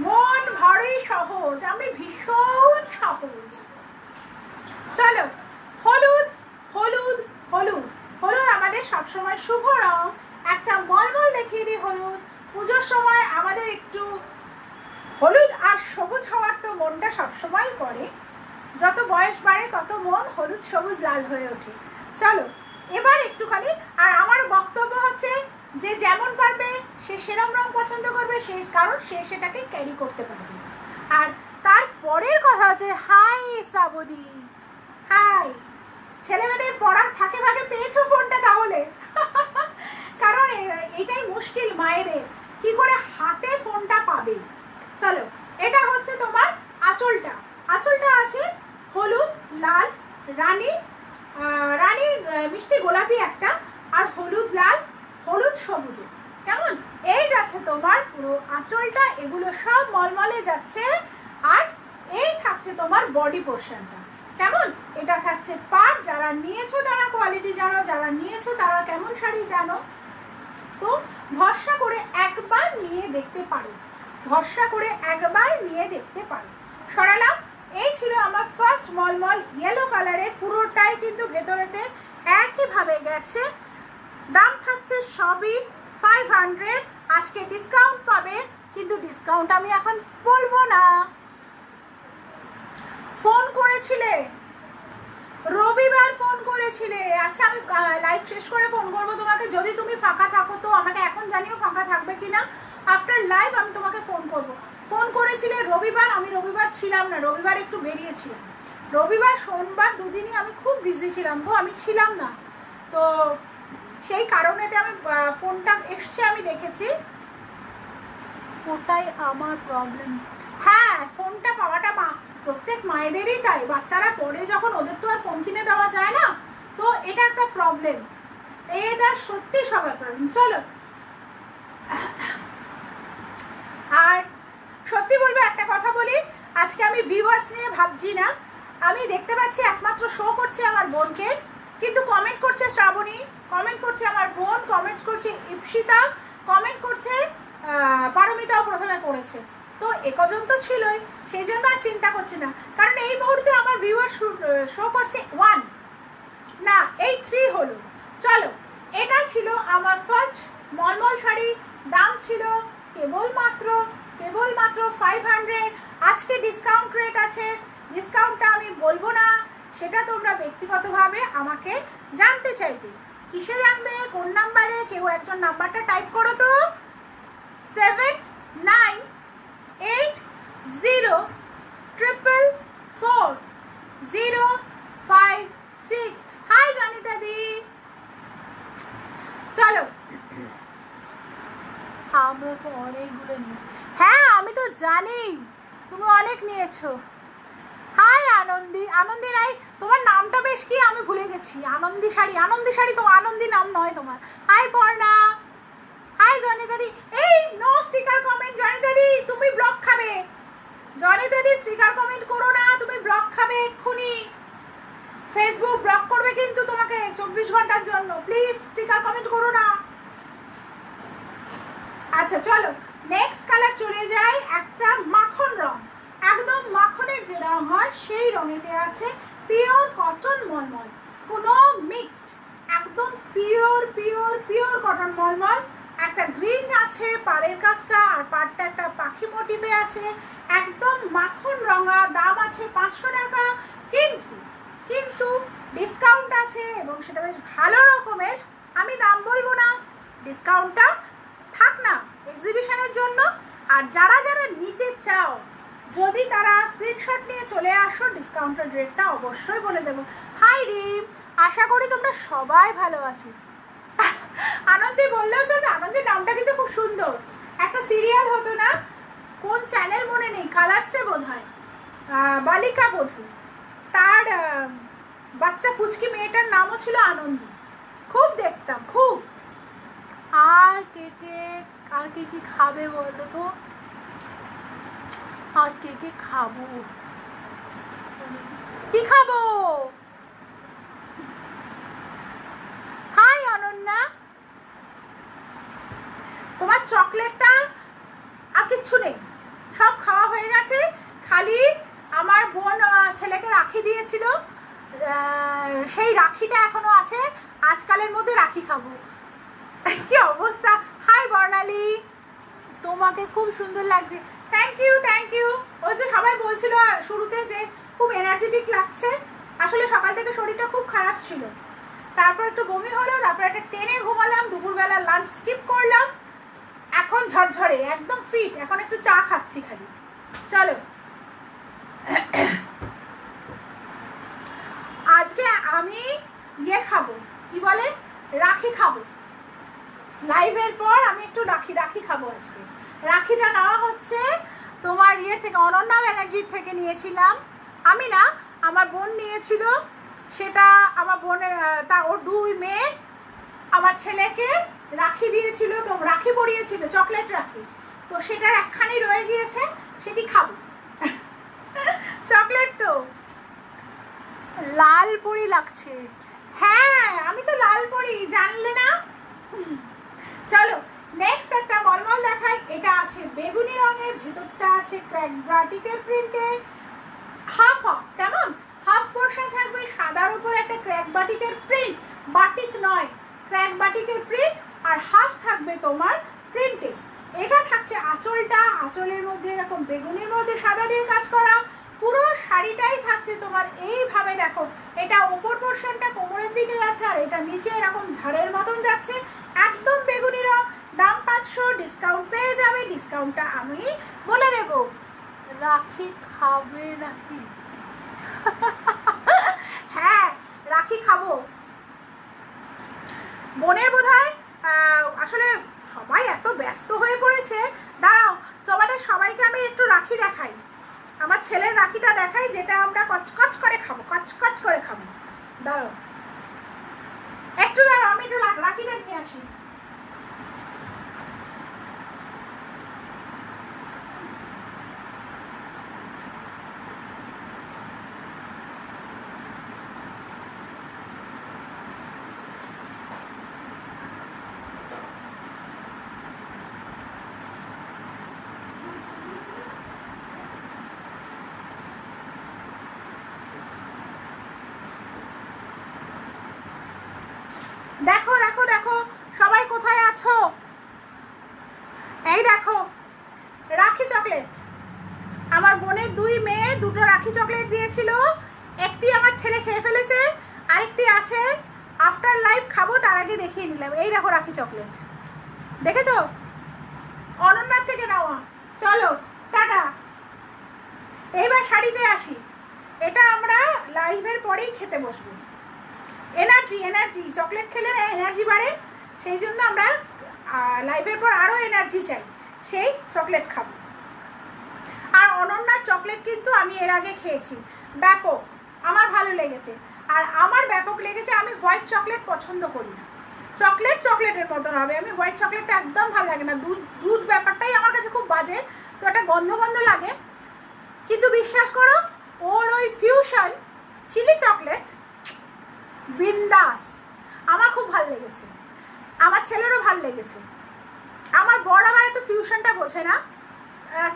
[SPEAKER 1] মন ভারী সহজ, আমি ভীষণ সহজ। চলো, হলুদ হলুদ হলুদ হলুদ আমাদের সবসময় শুভ রং। একটা মলমল দেখিয়ে দিই হলুদ। পুজোর সময় আমাদের একটু হলুদ আর সবুজ হওয়ার তো মনটা সবসময় করে, যত বয়স বাড়ে তত মন হলুদ সবুজ লাল হয়ে ওঠে। চলো এবার একটুখানি, আর আমার বক্তব্য হচ্ছে যে যেমন পারবে সে সেরম রং পছন্দ করবে, সে কারণ সে সেটাকে ক্যারি করতে পারবে। আর তারপরের কথা হচ্ছে, হাই শ্রাবণী, হাই, ছেলেমেয়েদের পড়ার ফাঁকে ফাঁকে পেয়েছো ফোনটা তাহলে কারণ এটাই মুশকিল মায়েদের, কি করে হাতে ফোনটা পাবে। চলো, এটা হচ্ছে তোমার আঁচলটা, আঁচলটা আছে হলুদ লাল, রানী রানী মিষ্টি গোলাপি একটা, আর হলুদ লাল, হলুদ সবুজে, কেমন, এই যাচ্ছে তোমার পুরো আঁচলটা, এগুলো সব মলমলে যাচ্ছে। আর এই থাকছে তোমার বডি পোর্শনটা, কেমন, এটা থাকছে পাট। যারা নিয়েছো তারা কোয়ালিটি জানো, যারা নিয়েছো তারা কেমন শাড়ি জানো, তো ভরসা করে একবার নিয়ে দেখতে পারো, ভরসা করে একবার নিয়ে দেখতে পারো। সরালাম। এই ছিল আমার ফার্স্ট মলমল ইয়েলো কালারের, পুরোটাই কিন্তু ভেতরেতে একইভাবে গেছে। দাম থাকছে সবই 500, আজকে ডিসকাউন্ট পাবে, কিন্তু ডিসকাউন্ট আমি এখন বলবো না। ফোন করেছিলে রবিবার, ফোন করেছিলে, আচ্ছা আমি লাইভ শেষ করে ফোন করবো তোমাকে, যদি তুমি ফাঁকা থাকো তো আমাকে এখন জানিও ফাঁকা থাকবে কিনা। আফটার লাইভ আমি তোমাকে ফোন করব। ফোন করেছিলে রবিবার, আমি রবিবার ছিলাম না, রবিবার একটু বেরিয়েছিলাম, রবিবার সোমবার দুদিনই আমি খুব বিজি ছিলাম গো, আমি ছিলাম না, তো সেই কারণেতে আমি ফোনটা এসছে আমি দেখেছি, ওটাই আমার প্রবলেম। হ্যাঁ, ফোনটা পাওয়াটা প্রত্যেক মায়েদেরই তাই, বাচ্চারা পড়ে যখন ওদের তো আর ফোন কিনে দেওয়া যায় না, তো এটা একটা প্রবলেম, এটা সত্যি সবার প্রবলেম। চলো, আর সত্যি বলবো একটা কথা বলি, আজকে আমি ভিউয়ার্স নিয়ে ভাবছি না। আমি দেখতে পাচ্ছি একমাত্র শো করছে আমার বোনকে, কিন্তু কমেন্ট করছে শ্রাবণী, কমেন্ট করছে আমার বোন, কমেন্ট করছে ইপসিতা, কমেন্ট করছে পারমিতাও প্রথমে করেছে। তো একজন তো ছিলই, সেই জন্য আর চিন্তা করছি না, কারণ এই মুহূর্তে আমার ভিউয়ার শো করছে 1 না, এই 3 হলো। চলো, এটা ছিল আমার ফার্স্ট মলমল শাড়ি, দাম ছিল কেবলমাত্র 500। আজকে ডিসকাউন্ট রেট আছে, ডিসকাউন্টটা আমি বলবো না, সেটা তোমরা ব্যক্তিগতভাবে আমাকে জানতে চাইবে। কিসে জানবে, কোন নাম্বারে? কেউ একজন নাম্বারটা টাইপ করো তো, 7980444056। হাই জানিতা দি। চলো, আমিও তো অনেকগুলো নিয়েছি। হ্যাঁ, আমি তো জানি তুমি অনেক নিয়েছো। হাই আনন্দি, আনন্দি নাই, তোমার নামটা বেশ কি আমি ভুলে গেছি। আনন্দি শাড়ি, আনন্দি শাড়ি তো, আনন্দি নাম নয় তোমার। হাই পর্ণা, হাই জনিতা দি। এই নো স্টিকার কমেন্ট জনিতা দি, তুমি ব্লক খাবে। জনিতা দি স্টিকার কমেন্ট করো না, তুমি ব্লক খাবে এক্ষুনি। ফেসবুক ব্লক করবে কিন্তু তোমাকে 24 ঘন্টার জন্য। প্লিজ স্টিকার কমেন্ট করো না। আচ্ছা চলো, নেক্সট কালার চলে যায় একটা মাখন রং, একদম মাখনের যে রং হয় সেই রঙেতে আছে পিওর কটন মলমল, কোনো মিক্সড, একদম পিওর পিওর পিওর কটন মলমল। একটা গ্রিন আছে পাড়ের কাজটা, আর পাড়টা একটা পাখি মোটিভে আছে, একদম মাখন রঙা। দাম আছে 500 টাকা, কিন্তু ডিসকাউন্ট আছে এবং সেটা বেশ ভালো রকমের। আমি দাম বলবো না, ডিসকাউন্টটা থাক না এক্সিবিশনের জন্য। আর যারা যারা নিতে চাও, যদি তারা স্ক্রিনশট নিয়ে চলে আসো, ডিসকাউন্টের রেটটা অবশ্যই বলে দেবো। হাই রিম, আশা করি তোমরা সবাই ভালো আছো। আনন্দি বললেও চলবে, আনন্দির নামটা কিন্তু খুব সুন্দর। একটা সিরিয়াল হতো না, কোন চ্যানেল মনে নেই, কালার্সে বোধ হয়, বালিকা বধূ, তার বাচ্চা পুচকি মেয়েটার নামও ছিল আনন্দি, খুব দেখতাম খুব। আর কে কি খাবে বলো তো, আর কে খাবো, কি খাবো? হাই অনন্যা, তোমার চকলেটটা আর কিচ্ছু নেই, সব খাওয়া হয়ে গেছে। খালি আমার বোন ছেলেকে রাখি দিয়েছিল, সেই রাখিটা এখনো আছে, আজকালের মধ্যে রাখি খাবো। কি অবস্থা। হাই বর্ণালী, তোমাকে খুব সুন্দর লাগছে। Thank you thank you. ওই যে সবাই বলছিল শুরুতে যে খুব এনার্জেটিক লাগছে, আসলে সকাল থেকে শরীরটা খুব খারাপ ছিল, তারপর একটু বমি হলো, তারপর একটা টেনে ঘুমালাম, দুপুরবেলা লাঞ্চ স্কিপ করলাম, এখন ঝরঝরে একদম ফিট, এখন একটু চা খাচ্ছি খালি। চলো, আজকে আমি খাবো, কি বলে, রাখি খাবো। লাইভের পর আমি একটু রাখি খাবো আজকে। রাখিটা নেওয়া হচ্ছে তোমার থেকে, অনন্যা ব্যানার্জির থেকে নিয়েছিলাম আমি, না আমার বোন নিয়েছিল, সেটা আমার বোনের ওর 2 মেয়ে আমার ছেলেকে রাখি দিয়েছিল, তো রাখি পরিয়েছিল, চকলেট রাখি, তো সেটার একখানি রয়ে গিয়েছে, সেটি খাবো। চকলেট তো লাল পরি লাগছে। হ্যাঁ, আমি তো লাল পরি, জানলে না? চলো, নেক্সট একটা মলমল দেখাই। এটা আছে বেগুনি রঙের, ভেতরটা আছে ক্র্যাক বাটিকের প্রিন্টে, হাফ হাফ, কেমন হাফ পোর্শন থাকবে, সাদার উপর একটা ক্র্যাক বাটিকের প্রিন্ট, বাটিক নয় ক্র্যাক বাটিকের প্রিন্ট, আর হাফ থাকবে তোমার প্রিন্টে। এটা থাকছে আঁচলটা, আঁচলের মধ্যে এরকম বেগুনির মধ্যে সাদা দিয়ে কাজ করা, পুরো শাড়িটাই থাকছে তোমার এইভাবে। দেখো, এটা ওপর পোর্শনটা কোমরের দিকে যাচ্ছে, আর এটা নিচে এরকম ঝাড়ের মতন যাচ্ছে, একদম বেগুনি রং। দাম 500, ডিসকাউন্ট পেয়ে যাবে, ডিসকাউন্টটা আমি বলে দেব। রাখি খাবে নাকি? হ্যাঁ, রাখি খাবো। বোনের বোধহয় আসলে সবাই এত ব্যস্ত হয়ে পড়েছে, দাঁড়াও ছেলের রাখিটা দেখাই, যেটা আমরা কচকচ করে খাবো, কচকচ করে খাবো। দাঁড়াও একটু, দাঁড়াও আমি একটু রাখিটা নিয়ে আসি। দেখো দেখো দেখো সবাই কোথায় আছো? এই দেখো রাখি চকলেট। আমার বোনের 2 মেয়ে 2টো রাখি চকলেট দিয়েছিল, একটি আমার ছেলে খেয়ে ফেলেছে, আরেকটি আছে, আফটার লাইফ খাবো তার আগে দেখিয়ে নিলাম। এই দেখো রাখি চকলেট, দেখেছো? অনন্যার থেকে নেওয়া। চলো টাটা, এইবার শাড়িতে আসি। এটা আমরা লাইভের পরেই খেতে বসবো। এনার্জি চকলেট খেলে না এনার্জি বাড়ে, সেই জন্য আমরা লাইভের পর আরও এনার্জি চাই, সেই চকলেট খাবো। আর অনন্যার চকলেট কিন্তু আমি এর আগে খেয়েছি, ব্যাপক, আমার ভালো লেগেছে। আর আমার ব্যাপক লেগেছে, আমি হোয়াইট চকলেট পছন্দ করি না, চকলেটের মতন হবে। আমি হোয়াইট চকলেটটা একদম ভালো লাগে না, দুধ ব্যাপারটাই আমার কাছে খুব বাজে, তো একটা গন্ধ লাগে। কিন্তু বিশ্বাস করো, ওর ওই ফিউশন চিলি চকলেট বিন্দাস, আমার খুব ভালো লেগেছে, আমার ছেলেরও ভালো লেগেছে। আমার বড় আবার এত ফিউশনটা বোঝে না,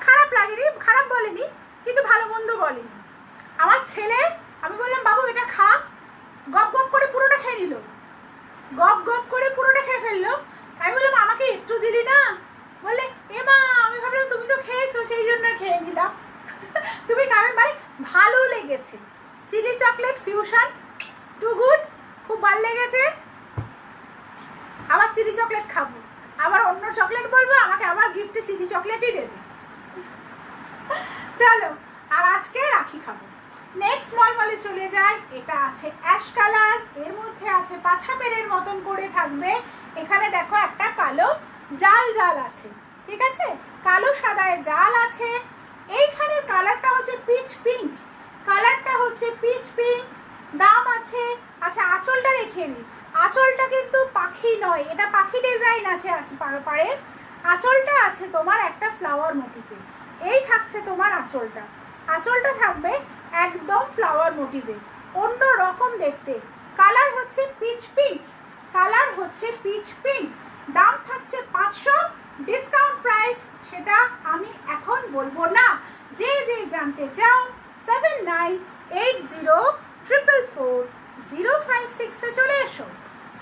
[SPEAKER 1] খারাপ লাগেনি, খারাপ বলেনি, কিন্তু ভালো মন্দ বলেনি। আমার ছেলে, আমি বললাম বাবু এটা খা, গপ গপ করে পুরোটা খেয়ে নিল, গপ গপ করে পুরোটা খেয়ে ফেললো। আমি বললাম আমাকে একটু দিলি না? বলে এ মা, আমি ভাবলাম তুমি তো খেয়েছো সেই জন্য খেয়ে নিলাম। তুমি খাবে মানে ভালো লেগেছে, chilli chocolate fusion too good, খুব ভালো লেগেছে। আবার চিলি চকলেট খাবো, আবার অন্য চকলেট বলবো, আমাকে আবার গিফটে চিলি চকলেটই দেবে। চলো, আর আজকে রাখি খাবো। নেক্সট মলমলে চলে যাই। এটা আছে অ্যাশ কালার, এর মধ্যে আছে পাছা পেরের মতন করে থাকবে। এখানে দেখো একটা কালো জাল আছে, ঠিক আছে, কালো সাদায় জাল আছে। এইখানের কালারটা হচ্ছে পিচ পিঙ্ক, দাম আছে। আচ্ছা আঁচলটা দেখিয়ে দিই, আঁচলটা কিন্তু পাখি নয়, এটা পাখি ডিজাইন আছে পারে। আঁচলটা আছে তোমার একটা ফ্লাওয়ার মোটিভে, এই থাকছে তোমার আঁচলটা থাকবে একদম ফ্লাওয়ার মোটিভে, অন্য রকম দেখতে। কালার হচ্ছে পিচ পিঙ্ক, দাম থাকছে 500, ডিসকাউন্ট প্রাইস সেটা আমি এখন বলবো না। যে জানতে চাও 7980444056 এ চলে এসো,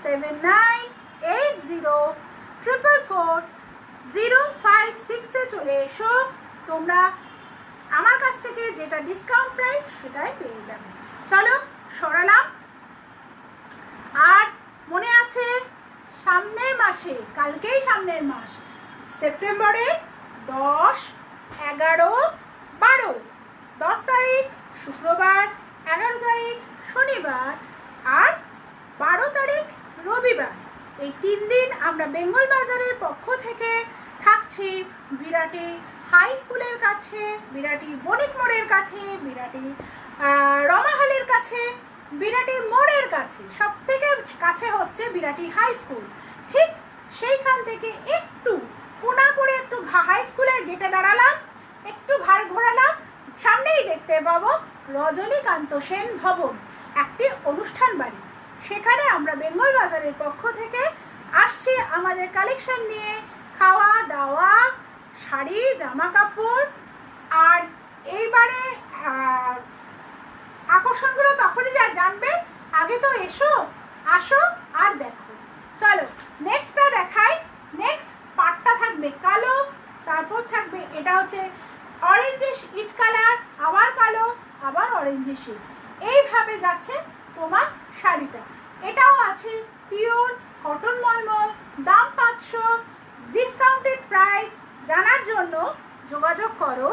[SPEAKER 1] 7980444056 এ চলে এসো। তোমরা আমার কাছ থেকে যেটা ডিসকাউন্ট প্রাইস সেটাই পেয়ে যাবে। চলো সরালাম। আর মনে আছে সামনের মাসে, কালকেই সামনের মাস, সেপ্টেম্বরের 10, 11, 12, 10 তারিখ শুক্রবার, 11 তারিখ শনিবার আর 12 তারিখ রবিবার, এই 3 দিন আমরা বেঙ্গল বাজারের পক্ষ থেকে থাকছি বিরাটি হাই স্কুলের কাছে, বিরাটি বণিক মোড়ের কাছে, বিরাটি রমাহালের কাছে, বিরাটি মোড়ের কাছে। সব থেকে কাছে হচ্ছে বিরাটি হাই স্কুল, ঠিক সেইখান থেকে একটু কোনা করে একটু হাই স্কুলের গেটে দাঁড়ালাম, একটু ঘাড় ঘোরালাম, সামনেই দেখতে পাবো রজনীকান্ত সেন ভবন, একটি অনুষ্ঠান বাড়ি। সেখানে আমরা বেঙ্গল বাজারের পক্ষ থেকে আসছি আমাদের কালেকশন নিয়ে, খাওয়া দাওয়া, শাড়ি, জামা কাপড়। আর এইবারে আকর্ষণগুলো তখনই জানবে, আগে তো আসো আর দেখো। চলো নেক্সটটা দেখাই। নেক্সট পাটটা থাকবে কালো, তারপর থাকবে এটা হচ্ছে অরেঞ্জিশ ইট কালার, আবার কালো, আবার অরেঞ্জিশ ইট, এইভাবে যাচ্ছে তোমার শাড়িটা। এটাও আছে পিওর কটন মলমল, দাম 500, ডিসকাউন্টেড প্রাইস। জানার জন্য যোগাযোগ করো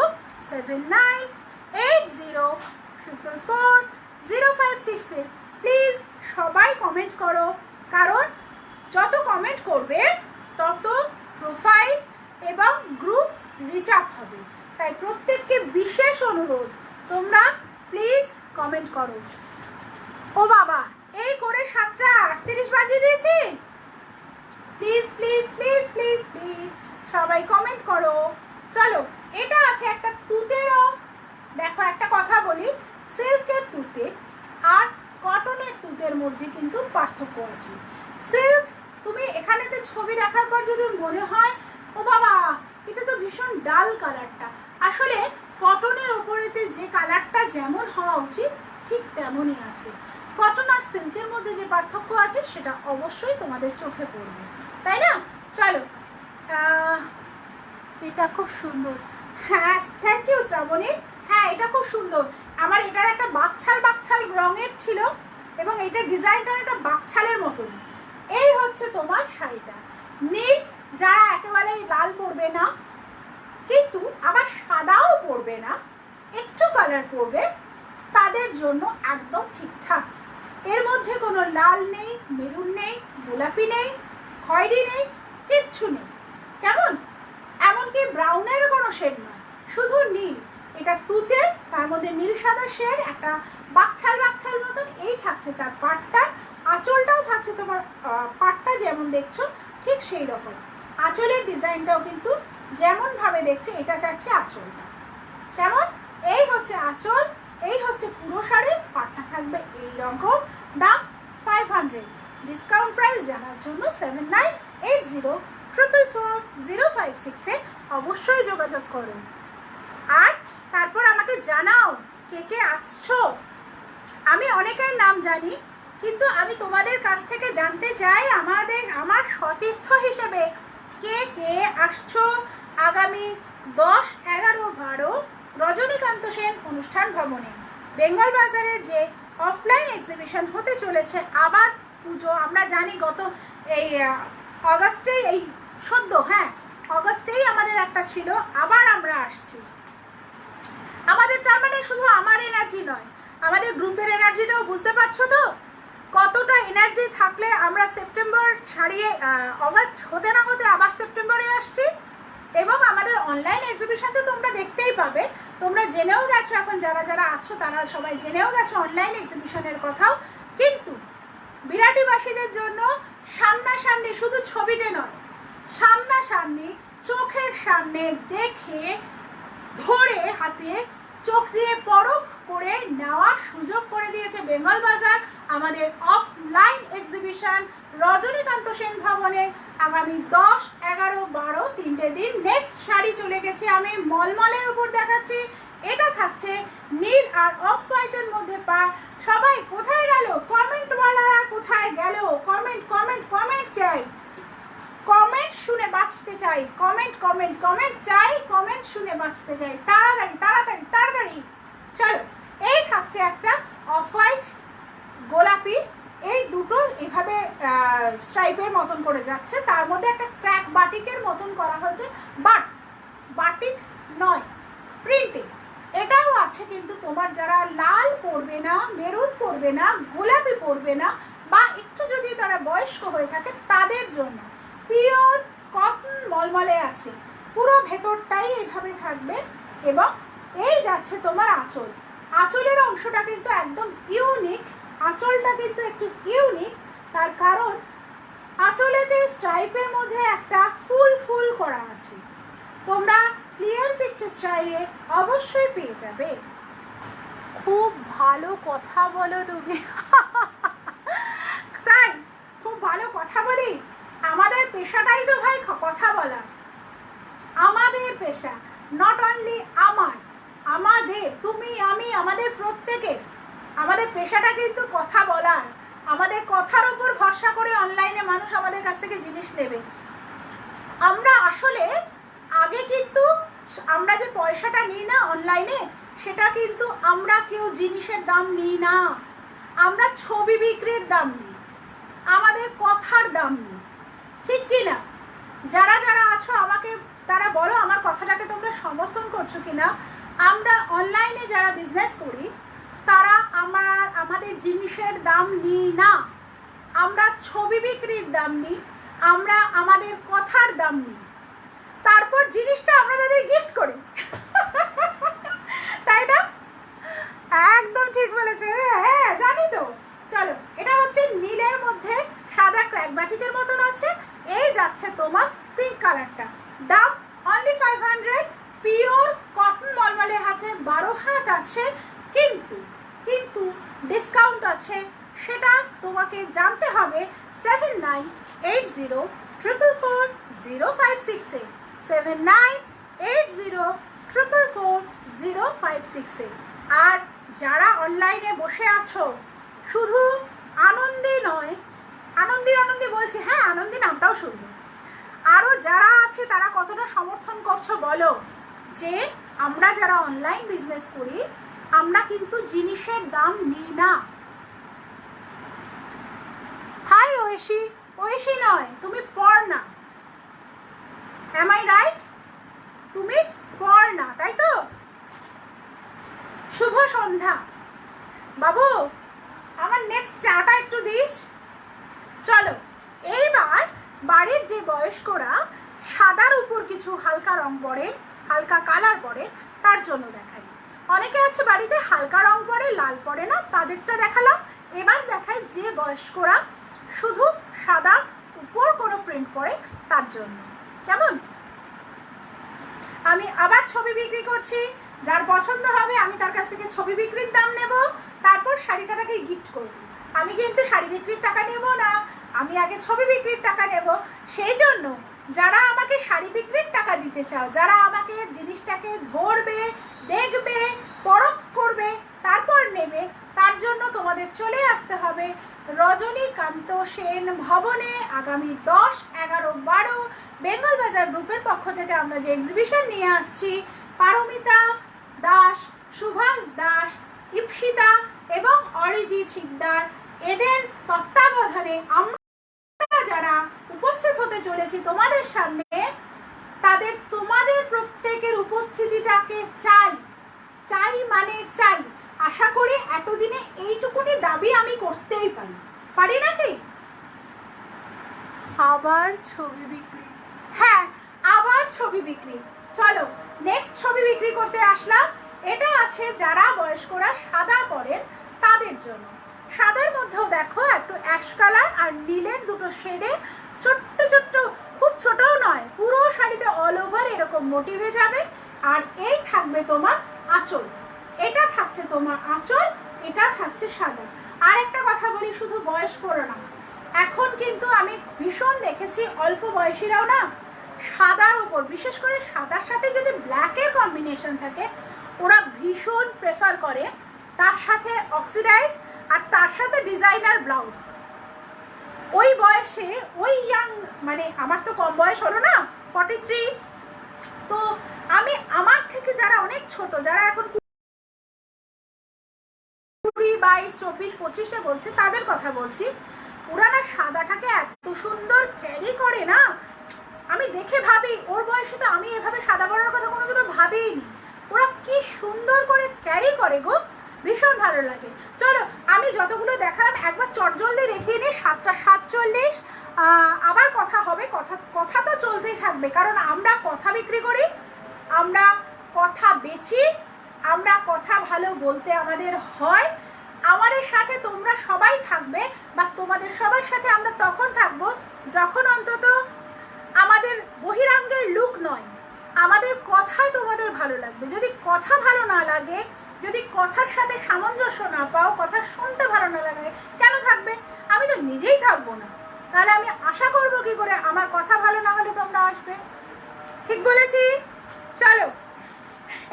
[SPEAKER 1] 7980444056 এ। প্লিজ সবাই কমেন্ট করো, কারণ যত কমেন্ট করবে তত প্রোফাইল এবং গ্রুপ রিচ আপ হবে। তাই প্রত্যেককে বিশেষ অনুরোধ, তোমরা প্লিজ কমেন্ট করো। ও বাবা, এই করে 7:38 বাজিয়ে দিয়েছি। Please please please please please সবাই কমেন্ট করো। চলো, এটা আছে একটা তুতেরও। দেখো, একটা কথা বলি, সিল্কের তুতে আর কটনের তুতের মধ্যে কিন্তু পার্থক্য আছে। সিল্ক, তুমি এখানেতে ছবি দেখার পর যদি মনে হয় ও বাবা এটা তো ভীষণ ডাল কালারটা, আসলে কটনের ওপরেতে যে কালারটা যেমন হওয়া উচিত ঠিক তেমনই আছে। কটন আর সিল্কের মধ্যে যে পার্থক্য আছে সেটা অবশ্যই তোমাদের চোখে পড়বে, তাই না? চলো, এটা খুব সুন্দর। হ্যাঁ, থ্যাংক ইউ শ্রাবণী। হ্যাঁ, এটা খুব সুন্দর। আমার এটার একটা বাকছাল বাকছাল রঙের ছিল এবং এটা ডিজাইনটা একটা বাকছালের মতন। এই হচ্ছে তোমার শাড়িটা। নীল, যারা একেবারেই লাল পরবে না কিন্তু আবার সাদাও পরবে না, একটু কালার পরবে, তাদের জন্য একদম ঠিকঠাক। এর মধ্যে কোনো লাল নেই, মেরুন নেই, গোলাপি নেই, খয়েরি নেই, কিচ্ছু নেই। কেমন? এমনকি ব্রাউনের কোনো শেড নয়, শুধু নীল। এটা তুতে, তার মধ্যে নীল সাদা শেড, একটা বাকছাল বাকছাল মতন। এই থাকছে তার পাটটা, আঁচলটাও থাকছে তোমার পাটটা যেমন দেখছো ঠিক সেই রকম। আঁচলের ডিজাইনটাও কিন্তু যেমন ভাবে দেখছো এটা চাচ্ছে আঁচলটা। কেমন? এই হচ্ছে আঁচল, এই হচ্ছে পুরো শাড়ি। পাটটা থাকবে এই রকম। দাম 500। ডিসকাউন্ট প্রাইস জানার জন্য 7980444056-এ অবশ্যই যোগাযোগ করো। আর তারপর আমাকে জানাও কে কে আসছো। আমি অনেকের নাম জানি, কিন্তু আমি তোমাদের কাছ থেকে জানতে চাই আমার সতীর্থ হিসেবে কে কে আসছো আগামী 10, 11, 12 রজনীকান্ত সেন অনুষ্ঠান ভবনে বেঙ্গল বাজারের যে অফলাইন এক্সিবিশন হতে চলেছে। আবার পুজো, আমরা জানি গত এই অগাস্টেই, এই সদ্য, হ্যাঁ অগাস্টেই আমাদের একটা ছিল, আবার আমরা আসছি। আমাদের তার মানে শুধু আমার এনার্জি নয়, আমাদের গ্রুপের এনার্জিটাও বুঝতে পারছো তো কতটা এনার্জি থাকলে আমরা সেপ্টেম্বর ছাড়িয়ে অগাস্ট হতে না হতে আবার সেপ্টেম্বরে আসছি। এবং আমাদের অনলাইন এক্সিবিশন তো তোমরা দেখতেই পাবে, তোমরা জেনেও গেছো, এখন যারা যারা আছো তারা সবাই জেনেও গেছো অনলাইন এক্সিবিশনের কথাও। কিন্তু বিরাটিবাসীদের জন্য সামনাসামনি, শুধু ছবিতে নয়, সামনাসামনি চোখের সামনে দেখে ধরে হাতে চোখ দিয়ে পরখ করে নেওয়ার সুযোগ করে দিয়েছে বেঙ্গল বাজার। আমাদের অফলাইন এক্সিবিশন রজনীকান্ত সেন ভবনে আগামী 10, 11, 12 3টে দিন। নেক্সট শাড়ি চলে গেছে, আমি মলমলের উপর দেখাচ্ছি। এটা থাকছে নীল আর অফ হোয়াইটের মধ্যে। সবাই কোথায় গেল? কমেন্টওয়ালারা কোথায় গেল? কমেন্ট কমেন্ট কমেন্ট চাই, কমেন্ট শুনে বাঁচতে চাই। কমেন্ট কমেন্ট কমেন্ট চাই, কমেন্ট শুনে বাঁচতে চাই। তাড়াতাড়ি তাড়াতাড়ি তাড়াতাড়ি। চলো, এই থাকছে একটা অফ হোয়াইট গোলাপি, এই দুটো এভাবে স্ট্রাইপের মতন করে যাচ্ছে, তার মধ্যে একটা ক্র্যাক বাটিকের মতন করা হয়েছে, বাট বাটিক নয়, প্রিন্টে। এটাও আছে, কিন্তু তোমার যারা লাল পরবে না, মেরুন পরবে না, গোলাপি পরবে না, বা একটু যদি তারা বয়স্ক হয়ে থাকে তাদের জন্য পিওর কটন মলমলে আছে। পুরো ভেতরটাই এইভাবে থাকবে। এবং এই যাচ্ছে তোমার আঁচল। আঁচলের অংশটা কিন্তু একদম ইউনিক, আঁচলটা কিন্তু একটু ইউনিক। তার কারণ আঁচলেতে স্ট্রাইপের মধ্যে একটা ফুল ফুল করা আছে। তোমরা ক্লিয়ার পিকচার চাইলে অবশ্যই পেয়ে যাবে। খুব ভালো কথা বলো তুমি। তাই খুব ভালো কথা বলি। আমাদের পেশাটাই তো ভাই কথা বলা, আমাদের পেশা। নট অনলি আমাদের, তুমি আমি, আমাদের প্রত্যেকের, আমাদের পেশাটা কিন্তু কথা বলার। আমাদের কথার উপর ভরসা করে অনলাইনে মানুষ আমাদের কাছ থেকে জিনিস নেবে। আমরা আসলে আগে কিন্তু আমরা যে পয়সাটা নিই না অনলাইনে, সেটা কিন্তু আমরা কেউ জিনিসের দাম নিই না, আমরা ছবি বিক্রির দাম নিই, আমাদের কথার দাম নিই, ঠিক কি না? যারা যারা আছো আমাকে তারা বলো, আমার কথাটাকে তোমরা সমর্থন করছো কিনা। আমরা অনলাইনে যারা বিজনেস করি তারা আমাদের জিনিসের দাম নিই না, আমরা ছবি বিক্রির দাম নিই, আমরা আমাদের কথার দাম নিই, তারপর জিনিসটা আমরা তাদের গিফট করি, তাই না? একদম ঠিক বলেছে, হ্যাঁ জানি তো। চলো, এটা হচ্ছে নীলের মধ্যে সাদা ক্র্যাক বাটিকের মতন আছে, এই যাচ্ছে তোমার পিঙ্ক কালারটা। দাম অনলি 500, পিওর কটন মলমলে আছে, 12 হাত আছে, কিন্তু কিন্তু ডিসকাউন্ট আছে, সেটা তোমাকে জানতে হবে 7980444056 7980444056। আর যারা অনলাইনে বসে আছো, শুধু আনন্দী নয়, আনন্দী আনন্দী বলছি, হ্যাঁ আনন্দী নামটাও সুন্দর, আরও যারা আছে তারা কতটা সমর্থন করছো বলো, যে আমরা যারা অনলাইন বিজনেস করি আমরা কিন্তু জিনিসের দাম নিই না। হাই ঐশী, ঐশী নয়, তুমি পড়না, এম আই রাইট? তুমি পড়না, তাই তো? শুভ সন্ধ্যা বাবু, আমার নেক্সট চাটা একটু দিস। চলো, এইবার বাড়ির যে বয়স্করা সাদার উপর কিছু হালকা রং পরে, হালকা কালার পরে, তার জন্য দেখাই। অনেকে আছে বাড়িতে হালকা রং পরে, লাল পরে না, তাদেরটা দেখালাম। এবার দেখাই যে বয়স্করা শুধু সাদা উপর কোনো প্রিন্ট পরে, তার জন্য। কেমন? আমি আবার ছবি বিক্রি করছি, যার পছন্দ হবে আমি তার কাছ থেকে ছবি বিক্রির দাম নেব, তারপর শাড়িটা তাকে গিফট করব। আমি কিন্তু শাড়ি বিক্রির টাকা নেব না, আমি আগে ছবি বিক্রির টাকা নেব। সেই জন্য যারা আমাকে শাড়ি বিক্রির টাকা দিতে চাও, যারা আমাকে জিনিসটাকে ধরবে, দেখবে, পরখ করবে, তারপর নেবে, তার জন্য তোমাদের চলে আসতে হবে রজনীকান্ত সেন ভবনে। আগামী 10, 11, 12 বেঙ্গল বাজার গ্রুপের পক্ষ থেকে আমরা যে এক্সিবিশন নিয়ে আসছি, পারমিতা দাস, সুভাষ দাস, ইপসিতা এবং অরিজিৎ শিকদার, এদের তত্ত্বাবধানে আমরা যারা উপস্থিত হতে চলেছি তোমাদের সামনে, তাদের তোমাদের প্রত্যেকের উপস্থিতিটাকে চাই, চাই মানে চাই। আশা করি এতদিনে এইটুকুনি দাবি আমি করতেই পারি নাকি? আবার ছবি বিক্রি, হ্যাঁ আবার ছবি বিক্রি। চলো, নেক্সট ছবি বিক্রি করতে আসলাম। এটা আছে যারা বয়স্করা সাদা পরেন তাদের জন্য। সাদার মধ্যেও দেখো একটু অ্যাশ কালার আর নীলের দুটো শেডে ছোট্ট ছোট্ট, খুব ছোটও নয়, পুরো শাড়িতে অল ওভার এরকম মোটিভে যাবে। আর এই থাকবে তোমার আঁচল, এটা থাকছে তোমার আঁচল, এটা থাকছে সাদা। আর একটা কথা বলি, শুধু বয়স্করা না, এখন কিন্তু আমি ভীষণ দেখেছি অল্প বয়সীরাও না সাদার উপর, বিশেষ করে সাদার সাথে যদি ব্ল্যাকের কম্বিনেশন থাকে, ওরা ভীষণ প্রেফার করে, তার সাথে অক্সিডাইজ আর তার সাথে ডিজাইনার ব্লাউজ। ওই বয়সে ওই ইয়াং, মানে আমার তো কম বয়স হলো না, 43, তো আমি আমার থেকে যারা অনেক ছোট, যারা এখন 20, 22, 24, 25-এ বলছে, তাদের কথা বলছি, ওরা না সাদাটাকে এত সুন্দর ক্যারি করে না, আমি দেখে ভাবি ওর বয়সে তো আমি এভাবে সাদা পরার কথা কোনোদিনও ভাবিনি, ওরা কি সুন্দর করে ক্যারি করে গো, ভীষণ ভালো লাগে। চলো, আমি যতগুলো দেখালাম একবার চটজলদি দেখিয়ে নিই। 7:47, আবার কথা হবে, কথা তো চলতেই থাকবে, কারণ আমরা কথা বিক্রি করি, আমরা কথা বেচি, আমরা কথা ভালো বলতে আমাদের হয়। আমাদের সাথে তোমরা সবাই থাকবে, বা তোমাদের সবার সাথে আমরা তখন থাকবো যখন অন্তত আমাদের বহিরাঙ্গের লুক নয়, আমাদের কথাই তোমাদের ভালো লাগবে। যদি কথা ভালো না লাগে, যদি কথার সাথে সামঞ্জস্য না পাও, কথা শুনতে ভালো না লাগে, কেন থাকবে? আমি তো নিজেই থাকবো না, তাহলে আমি আশা করবো কি করে আমার কথা ভালো না হলে তোমরা আসবে? ঠিক বলেছি? চলো,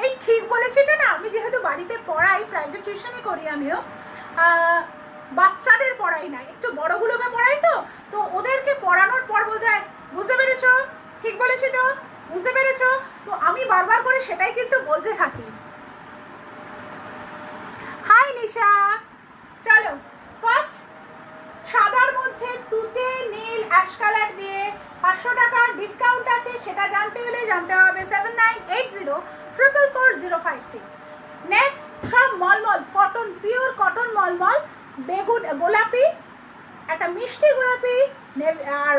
[SPEAKER 1] এই ঠিক বলেছিটা না, আমি যেহেতু বাড়িতে পড়াই, প্রাইভেট টিউশনই করি আমিও, বাচ্চাদের পড়াই না, একটু বড়গুলোকে পড়াই, তো ওদেরকে পড়ানোর পর বলতে হয়, বুঝতে পেরেছো? ঠিক বলেছি তো? বুঝতে পেরেছো? তো আমি বারবার করে সেটাই কিন্তু বলতে থাকি। হাই নিশা, চলো, ফার্স্ট সাদার মধ্যে তুতে নীল অ্যাশ কালার দিয়ে 500 টাকার ডিসকাউন্ট আছে, সেটা জানতে হলে জানতে হবে 7980444056। নেক্সট সব মলমল কটন, পিওর কটন মলমল, বেগুন গোলাপি, একটা মিষ্টি গোলাপি,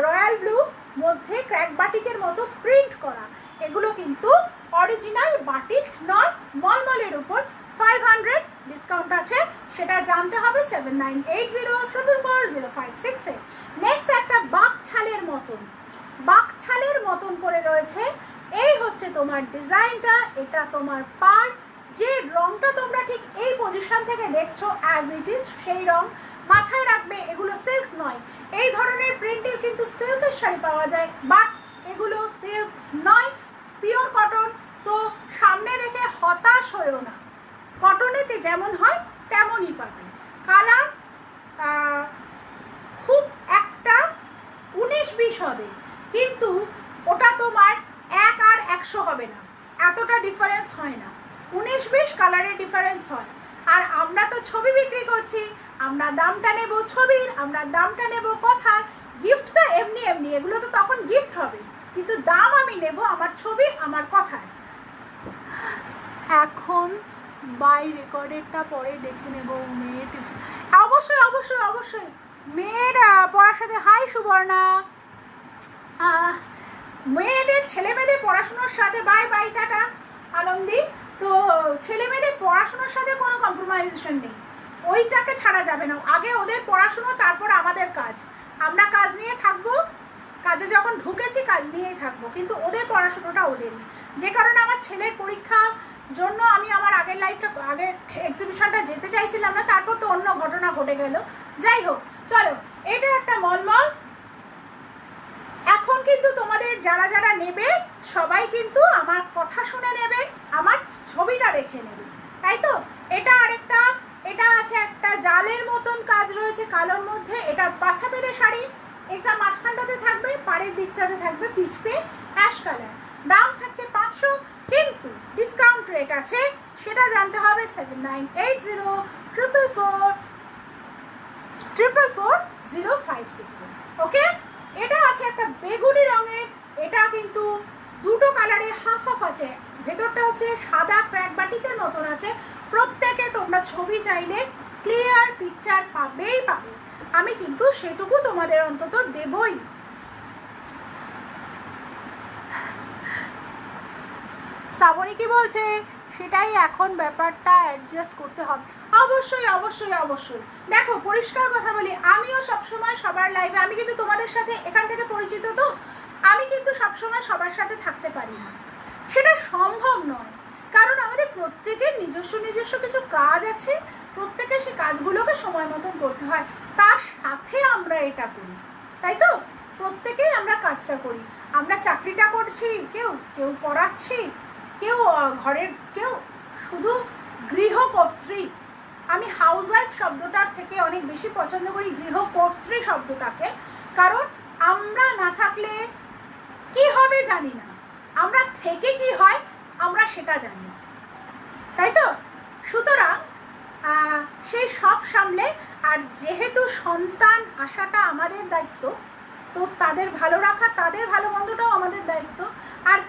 [SPEAKER 1] রয়্যাল ব্লু, মধ্যে ক্র্যাক বাটিকের মতো প্রিন্ট করা, এগুলো কিন্তু অরিজিনাল বাটিক নয়, মলমলের উপর 500 ডিসকাউন্ট আছে, সেটা জানতে হবে 7980440456-এ। নেক্সট একটা বাক ছালের মতন করে রয়েছে। এই হচ্ছে তোমার ডিজাইনটা, এটা তোমার পার। যে রংটা তোমরা ঠিক এই পজিশন থেকে দেখছো অ্যাজ ইট ইজ সেই রং। মাথায় রাখবে এগুলো সিল্ক নয়। এই ধরনের প্রিন্টের কিন্তু সিল্কের শাড়ি পাওয়া যায়, বাট এগুলো সিল্ক নয়, পিওর কটন। তো সামনে রেখে হতাশ হয়েও না, কটনেতে যেমন হয় তেমনই পাবে। কালার খুব একটা 19-20 হবে, কিন্তু ওটা তোমার 1 আর 100 হবে না, এতটা ডিফারেন্স হয় না। 19-20 কালারের ডিফারেন্স হয়। আর আমরা তো ছবি বিক্রি করছি, আমরা দামটা নেব ছবির, আমরা দামটা নেব কথার। গিফট তো এমনি এমনি, এগুলো তো তখন গিফট হবে, কিন্তু দাম আমি নেব আমার ছবি আমার কথায়। এখন বাই রেকর্ডেরটা পরে দেখে নেব। মেয়ের অবশ্যই অবশ্যই অবশ্যই মেয়ের পড়ার সাথে হাই সুবর্ণা, মেয়েদের ছেলে মেয়েদের পড়াশোনার সাথে বাই বাই টাটা আনন্দী। তো ছেলে মেয়েদের পড়াশোনার সাথে কোনো কম্প্রোমাইজেশন নেই, ওইটাকে ছাড়া যাবে না। আগে ওদের পড়াশুনো, তারপর আমাদের কাজ। আমরা কাজ নিয়ে থাকবো, কাজে যখন ঢুকেছি কাজ নিয়েই থাকবো, কিন্তু ওদের পড়াশুনোটা ওদেরই। যে কারণে আমার ছেলের পরীক্ষা জন্য আমি আমার আগের এক্সিবিশনটা যেতে চাইছিলাম না, তারপর তো অন্য ঘটনা ঘটে গেল। যাই হোক, চলো, এটা একটা মলমল। এখন কিন্তু তোমাদের যারা যারা নেবে সবাই কিন্তু আমার কথা শুনে নেবে, আমার ছবিটা দেখে নেবে, তাই তো? এটা আরেকটা, এটা আছে একটা জালের মতন কাজ রয়েছে কালোর মধ্যে। এটা পাছা পেরে শাড়ি, এটা মাঝখানটাতে থাকবে, পাড়ের দিকটাতে থাকবে পিছপে অ্যাশ কালার। দাম থাকছে 500, কিন্তু ডিসকাউন্ট রেট আছে, সেটা জানতে হবে 7980444056। ওকে, এটা আছে একটা বেগুনি রঙের, এটা কিন্তু দুটো কালারে হাফ হাফ আছে, ভেতরটা হচ্ছে সাদা ক্র্যাক বাটিকের মতন আছে। প্রত্যেকে তোমরা ছবি চাইলে ক্লিয়ার পিকচার পাবেই পাবে, আমি কিন্তু সেটুকু তোমাদের অন্তত দেবই। শ্রাবণী কি বলছে? সেটাই এখন ব্যাপারটা অ্যাডজাস্ট করতে হবে। অবশ্যই অবশ্যই অবশ্যই। দেখো, পরিষ্কার কথা বলি, আমিও সবসময় সবার লাইভে, আমি কিন্তু তোমাদের সাথে এখান থেকে পরিচিত, তো আমি কিন্তু সবসময় সবার সাথে থাকতে পারি না, সেটা সম্ভব নয়। কারণ আমাদের প্রত্যেকের নিজস্ব নিজস্ব কিছু কাজ আছে, প্রত্যেকে সেই কাজগুলোকে সময় মতন করতে হয়। তার সাথে আমরা এটা করি, তাই তো? প্রত্যেকেই আমরা কাজটা করি। আমরা চাকরিটা করছি, কেউ কেউ পড়াচ্ছি, কেউ ঘরের, কেউ শুধু গৃহকর্ত্রী। আমি হাউসওয়াইফ শব্দটার থেকে অনেক বেশি পছন্দ করি গৃহকর্ত্রী শব্দটাকে, কারণ আমরা না থাকলে কি হবে জানি না, আমরা থেকে কি হয় আমরা সেটা জানি, তাই তো? সুতরাং সেই সব সামলে, আর যেহেতু সন্তান আসাটা আমাদের দায়িত্ব, তো তাদের ভালো রাখা, তাদের ভালো মন্দটাও আমাদের দায়িত্ব। আর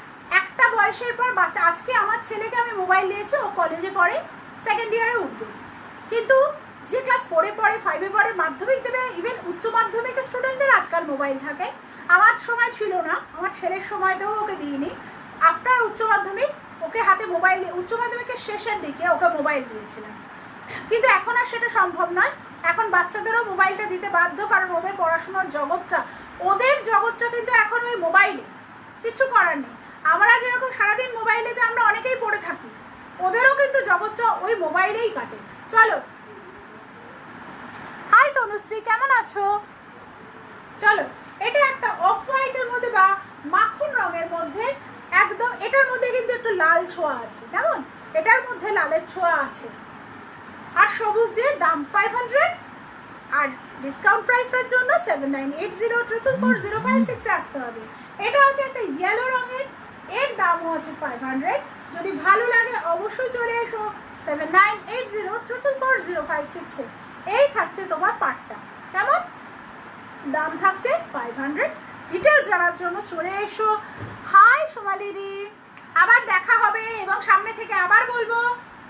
[SPEAKER 1] একটা বয়সের পর বাচ্চা, আজকে আমার ছেলেকে আমি মোবাইল দিয়েছি, ও কলেজে পড়ে, সেকেন্ড ইয়ারে উঠবে, কিন্তু যে ক্লাস 4-এ পড়ে, 5-এ পড়ে, মাধ্যমিক দেবে, ইভেন উচ্চ মাধ্যমিকের স্টুডেন্টদের আজকাল মোবাইল থাকে। আমার সময় ছিল না, আমার ছেলের সময়তেও ওকে দিইনি। আফটার উচ্চ মাধ্যমিক ওকে হাতে মোবাইল, উচ্চ মাধ্যমিকের শেষের দিকে ওকে মোবাইল দিয়েছিলাম, কিন্তু এখন আর সেটা সম্ভব নয়। এখন বাচ্চাদেরও মোবাইলটা দিতে বাধ্য, কারণ ওদের পড়াশোনার জগৎটা কিন্তু এখন ওই মোবাইলে, কিছু করার নেই। আমরা যেরকম সারাদিন মোবাইলেতে আমরা অনেকেই পড়ে থাকি, ওদেরও কিন্তু জগৎটা ওই মোবাইলেই কাটে। চলো, হাই তনুশ্রী, কেমন আছো? চলো, এটা একটা অফ হোয়াইটের মধ্যে বা মাখন রঙের মধ্যে, একদম এটার মধ্যে কিন্তু একটু লাল ছোঁয়া আছে, কেমন? এটার মধ্যে লালের ছোঁয়া আছে, আর সবুজ দিয়ে। দাম 500, আর ডিসকাউন্ট প্রাইসটার জন্য 7980444056-এ আসতে হবে। এটা আছে একটা ইয়েলো রঙের, এর দামও আছে 500। যদি ভালো লাগে অবশ্যই চলে এসো 7980444056-এ। এই থাকছে তোমার পাটটা, কেমন? দাম থাকছে 500। ডিটেলস জানার জন্য চলে এসো। হাই সোমালিদি, আবার দেখা হবে, এবং সামনে থেকে আবার বলবো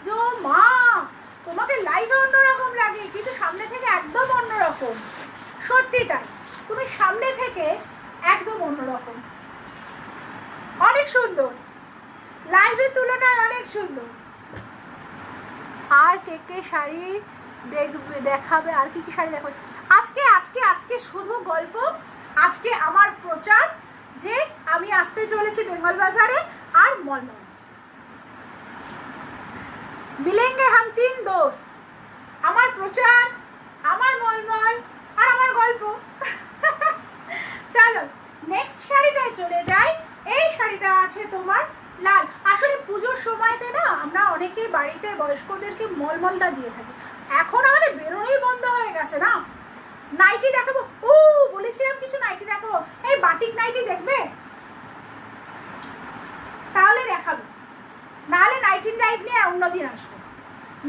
[SPEAKER 1] যে মা তোমাকে লাইভে অন্যরকম লাগে, কিন্তু সামনে থেকে একদম অন্যরকম। সত্যি তাই, তুমি সামনে থেকে একদম অন্যরকম, অনেক সুন্দর, লাইভের তুলনায় অনেক সুন্দর। আর কে কে শাড়ি দেখবে দেখাবে, আর কি কি শাড়ি দেখাবে আজকে আজকে আজকে শুধু গল্প। আজকে আমার প্রচার যে আমি আসতে চলেছি বেঙ্গল বাজারে আর মলমল, মিলেঙ্গে হাম তিন দোস্ত। আমার প্রচার, আমার মলমল আর আমার গল্প। চলো নেক্সট শাড়িটায় চলে যাই। এই শাড়িটা আছে তোমার লাল। আসলে পুজোর সময়তে না আমরা অনেকেই বাড়িতে বয়স্কদেরকে মলমলটা দিয়ে থাকি। এখন আমাদের বেরোনোই বন্ধ হয়ে গেছে না। নাইটি দেখাবো, ও বলেছিলাম কিছু নাইটি দেখাবো। এই বাটিক নাইটি দেখবে? তাহলে দেখাবো, নাহলে নাইটির লাইফ নিয়ে অন্যদিন আসবো,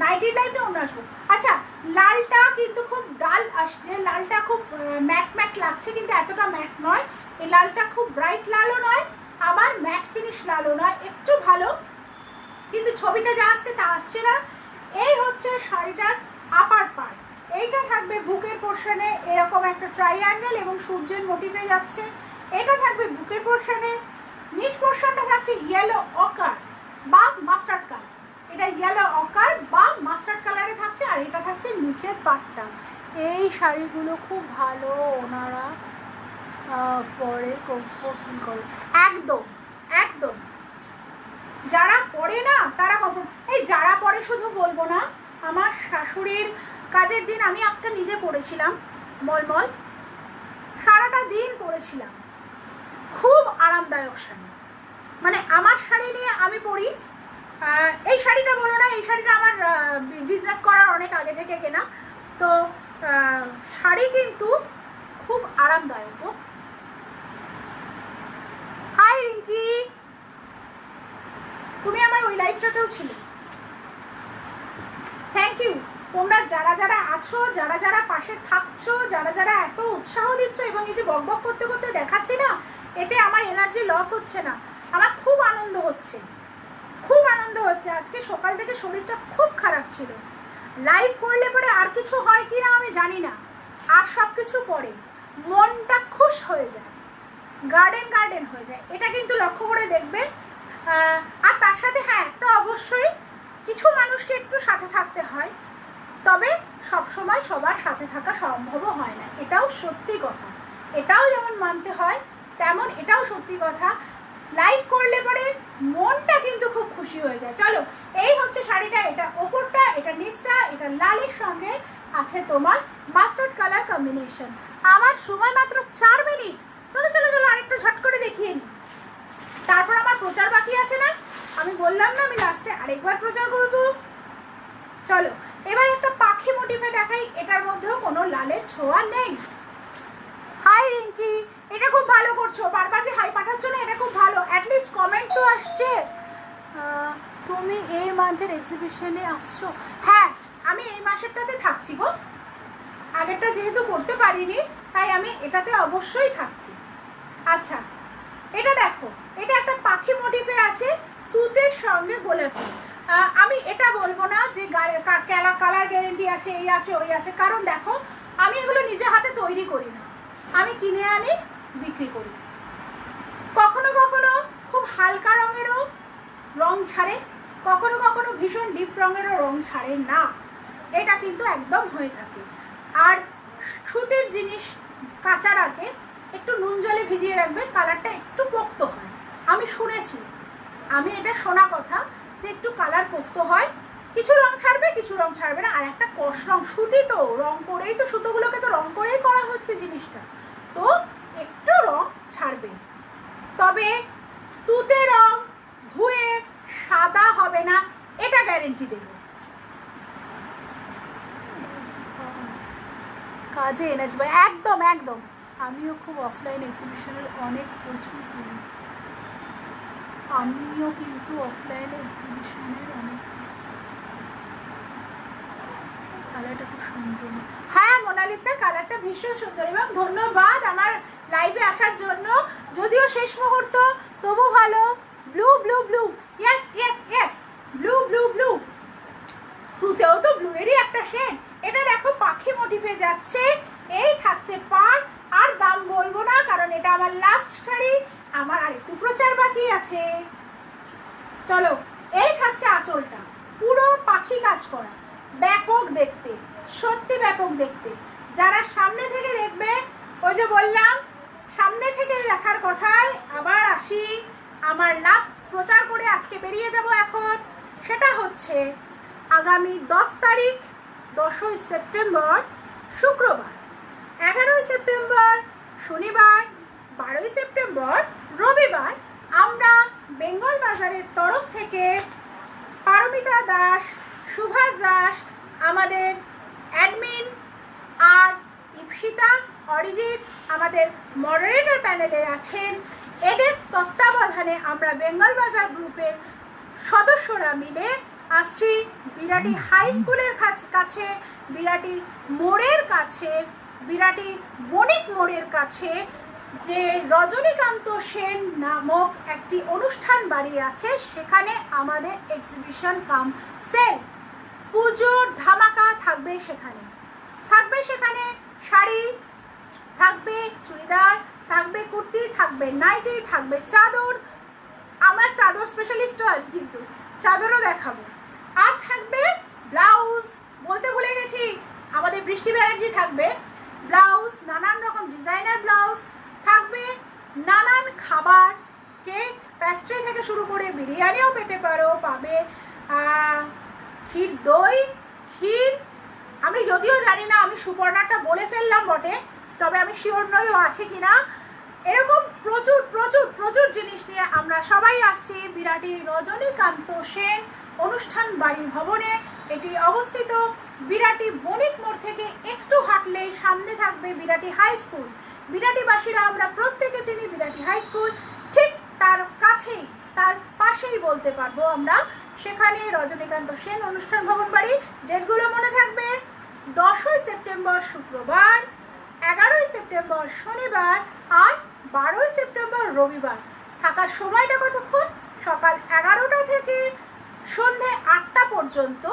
[SPEAKER 1] নাইটির লাইফ নিয়ে অন্য আসবো। আচ্ছা, লালটা কিন্তু খুব ডাল আসছে, লালটা খুব ম্যাট ম্যাট লাগছে, কিন্তু এতটা ম্যাট নয়। এই লালটা খুব ব্রাইট লালও নয়, আবার ম্যাট ফিনিশ লালও নয়, একটু ভালো, কিন্তু ছবিতে যা আসছে তা আসছে না। এই হচ্ছে শাড়িটার আপার পার্ট। এইটা থাকবে বুকের পোর্শনে এরকম একটা ট্রাইঅ্যাঙ্গেল এবং সূর্যের মোটিভে যাচ্ছে। এটা থাকবে বুকের পোর্শনে, নিচ পোর্শনটা থাকছে ইয়েলো অকার বা মাস্টার্ড কালার। এটা ইয়েলো অকার বা মাস্টার্ড কালারে থাকছে, আর এটা থাকছে নিচের পাটটা। এই শাড়িগুলো খুব ভালো, ওনারা পরে কমফোর্ট ফিল করে একদম একদম। যারা পরে না তারা কমফোর্ট, এই যারা পরে শুধু বলবো না, আমার শাশুড়ির কাজের দিন আমি একটা নিজে পরেছিলাম মলমল, সারাটা দিন পরেছিলাম, খুব আরামদায়ক শাড়ি। মানে আমার শাড়ি নিয়ে আমি পরি, এই শাড়িটা বলো না, এই শাড়িটা আমার বিজনেস করার অনেক আগে থেকে কেনা, তো শাড়ি কিন্তু খুব আরামদায়ক। হাই রিঙ্কি, তুমি আমার ওই লাইফটাতেও ছিলে, থ্যাংক ইউ। তোমরা যারা যারা আছো, যারা যারা পাশে থাকছো, যারা যারা এত উৎসাহ দিচ্ছ, এবং এই যে বকবক করতে করতে দেখাচ্ছি না, এতে আমার এনার্জি লস হচ্ছে না, আমার খুব আনন্দ হচ্ছে, খুব আনন্দ হচ্ছে। আজকে সকাল থেকে শরীরটা খুব খারাপ ছিল, লাইভ করলে পরে আর কিছু হয় কি না আমি জানি না, আর সব কিছু পরে মনটা খুশ হয়ে যায়, গার্ডেন গার্ডেন হয়ে যায়। এটা কিন্তু লক্ষ্য করে দেখবে। আর তার সাথে হ্যাঁ, একটা অবশ্যই কিছু মানুষকে একটু সাথে থাকতে হয়, তবে সব সময় সবার সাথে থাকা সম্ভবও হয় না, এটাও সত্যি কথা। এটাও যেমন মানতে হয়, তেমন এটাও সত্যি কথা। লাইভ করলে পরে মনটা কিন্তু খুব খুশি হয়ে যায়। চলো, এই হচ্ছে শাড়িটা, এটা ওপরটা, এটা নিচটা, এটা লালের সঙ্গে আছে তোমার মাস্টার্ড কালার কম্বিনেশন। আমার সময় মাত্র 4 মিনিট। চলো চলো চলো, আরেকটা ঝট করে দেখিয়ে নিই, তারপর আমার প্রচার বাকি আছে না, আমি বললাম না আমি লাস্টে আরেকবার প্রচার করবো। চলো এবার একটা পাখি মোটিভে দেখাই, এটার মধ্যেও কোনো লালের ছোঁয়া নেই। হাই রিঙ্কি, এটা খুব ভালো করছো, বারবার যে হাই পাঠাচ্ছ না, এটা খুব ভালো, অ্যাটলিস্ট কমেন্ট তো আসছে। তুমি এই মান্থের এক্সিবিশনে আসছো? হ্যাঁ, আমি এই মাসেরটাতে থাকছি গো, আগেরটা যেহেতু করতে পারিনি তাই আমি এটাতে অবশ্যই থাকছি। আচ্ছা, এটা দেখো, এটা একটা পাখি মোটিভে আছে, তুতের সঙ্গে গোলাপি। আমি এটা বলবো না যে কালার গ্যারেন্টি আছে, এই আছে ওই আছে, কারণ দেখো আমি এগুলো নিজে হাতে তৈরি করি না, আমি কিনে আনি বিক্রি করি। কখনো কখনো খুব হালকা রঙেরও রং ছাড়ে, কখনো কখনো ভীষণ ডিপ রঙেরও রং ছাড়ে না, এটা কিন্তু একদম হয়ে থাকে। আর সুতির জিনিস কাচার আগে একটু নুন জলে ভিজিয়ে রাখবে, কালারটা একটু পোক্ত হয়, আমি শুনেছি, আমি এটা শোনা কথা যে একটু কালার পোক্ত হয়, কিছু রং ছাড়বে কিছু রং ছাড়বে না। আর একটা কষ রং, সুতি তো রং করেই তো, সুতোগুলোকে তো রং করেই করা হচ্ছে জিনিসটা, তো একটু রং ছাড়বে। তবে তুতে রং ধুয়ে সাদা হবে না, এটা গ্যারেন্টি দেব। কাজে এনেছে ভাই, একদম একদম। আমিও খুব অফলাইন এক্সিবিশনের অনেক প্রচুর করি, আমিও কিন্তু অফলাইন এক্সিবিশনের অনেক। কালারটা খুব সুন্দর। হ্যাঁ মোনালিসা, কালারটা ভীষণ সুন্দর, এবং ধন্যবাদ আমার লাইভে আসার জন্য, যদিও শেষ মুহূর্ত তবু ভালো। Blue blue blue, yes yes yes, blue blue blue, তুতেও তো ব্লু এরই একটা শেড। এটা দেখো পাখি মোটিভে যাচ্ছে, এই থাকছে পার, আর দাম বলবো না কারণ এটা আমার লাস্ট শাড়ি, আমার আরেকটু প্রচার বাকি আছে। চলো, এই থাকছে আঁচলটা, পুরো পাখি কাজ করা, ব্যাপক দেখতে, সত্যি ব্যাপক দেখতে। যারা সামনে থেকে দেখবে, ওই যে বললাম সামনে থেকে দেখার কথায় আবার আসি, আমার লাস্ট প্রচার করে আজকে বেরিয়ে যাব এখন। সেটা হচ্ছে আগামী 10 তারিখ 10ই সেপ্টেম্বর শুক্রবার, 11ই সেপ্টেম্বর শনিবার, 12ই সেপ্টেম্বর রবিবার আমরা বেঙ্গল বাজারের তরফ থেকে পারমিতা দাস, সুভাষ দাস, আমাদের অ্যাডমিন আর ইপসিতা, অরিজিৎ আমাদের মডারেটর প্যানেলে আছেন, এদের তত্ত্বাবধানে আমরা বেঙ্গল বাজার গ্রুপের সদস্যরা মিলে আসছি বিরাটি হাই স্কুলের কাছে, বিরাটি মোড়ের কাছে, বিরাটি বণিক মোড়ের কাছে যে রজনীকান্ত সেন নামক একটি অনুষ্ঠান বাড়ি আছে, সেখানে আমাদের এক্সিবিশন কাম সেল পুজোর ধামাকা থাকবে। সেখানে শাড়ি থাকবে, চুড়িদার থাকবে, কুর্তি থাকবে, নাইটি থাকবে, চাদর, আমার চাদর স্পেশালিস্ট হয় কিন্তু চাদরও দেখাবো, আর থাকবে ব্লাউজ, বলতে ভুলে গেছি আমাদের বৃষ্টি ব্যানার্জি থাকবে, ব্লাউজ, নানান রকম ডিজাইনার ব্লাউজ থাকবে, নানান খাবার, কেক, প্যাস্ট্রি থেকে শুরু করে বিরিয়ানিও পেতে পাবে, ক্ষীর, দই, ক্ষীর, আমি যদিও জানি না, আমি সুপর্ণাটা বলে ফেললাম বটে, তবে আমি শিওর নইও আছে কিনা। এরকম প্রচুর প্রচুর প্রচুর জিনিস নিয়ে আমরা সবাই আসছি বিরাটি রজনীকান্ত সেন অনুষ্ঠান বাড়ি ভবনে। এটি অবস্থিত বিরাটি বণিক মোড় থেকে একটু হাঁটলেই সামনে থাকবে বিরাটি হাই স্কুল। বিরাটিবাসীরা আমরা প্রত্যেকে চিনি বিরাটি হাই স্কুল, ঠিক তার কাছেই, তার পাশেই বলতে পারবো আমরা, সেখানে রজনীকান্ত সেন অনুষ্ঠান ভবন বাড়ি। ডেটগুলো মনে থাকবে, 10ই সেপ্টেম্বর শুক্রবার, 11ই সেপ্টেম্বর শনিবার আর 12ই সেপ্টেম্বর রবিবার। থাকার সময়টা কতক্ষণ? সকাল 11টা থেকে সন্ধে 8টা পর্যন্ত,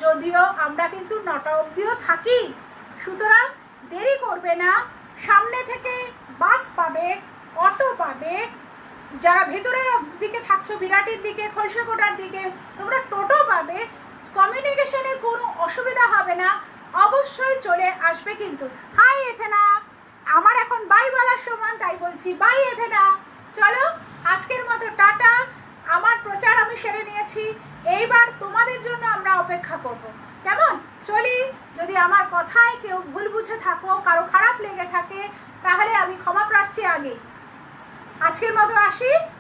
[SPEAKER 1] যদিও আমরা কিন্তু 9টা অবধিও থাকি, সুতরাং দেরি করবে না। সামনে থেকে বাস পাবে, অটো পাবে, যারা ভেতরের দিকে থাকছো বিরাটির দিকে, খলসাকোটার দিকে, তোমরা টোটো পাবে, কমিউনিকেশনের কোনো অসুবিধা হবে না, অবশ্যই চলে আসবে কিন্তু। হাই এথেনা, আমার এখন বাই বলার সময়, তাই বলছি বাই এথেনা। চলো আজকের মতো টাটা, আমার প্রচার আমি সেরে নিয়েছি, এইবার তোমাদের জন্য আমরা অপেক্ষা করব, কেমন? চলি, যদি আমার কথায় কেউ ভুল বুঝে থাকো, কারো খারাপ লেগে থাকে, তাহলে আমি ক্ষমা প্রার্থী আগে। আজকের মতো আসি,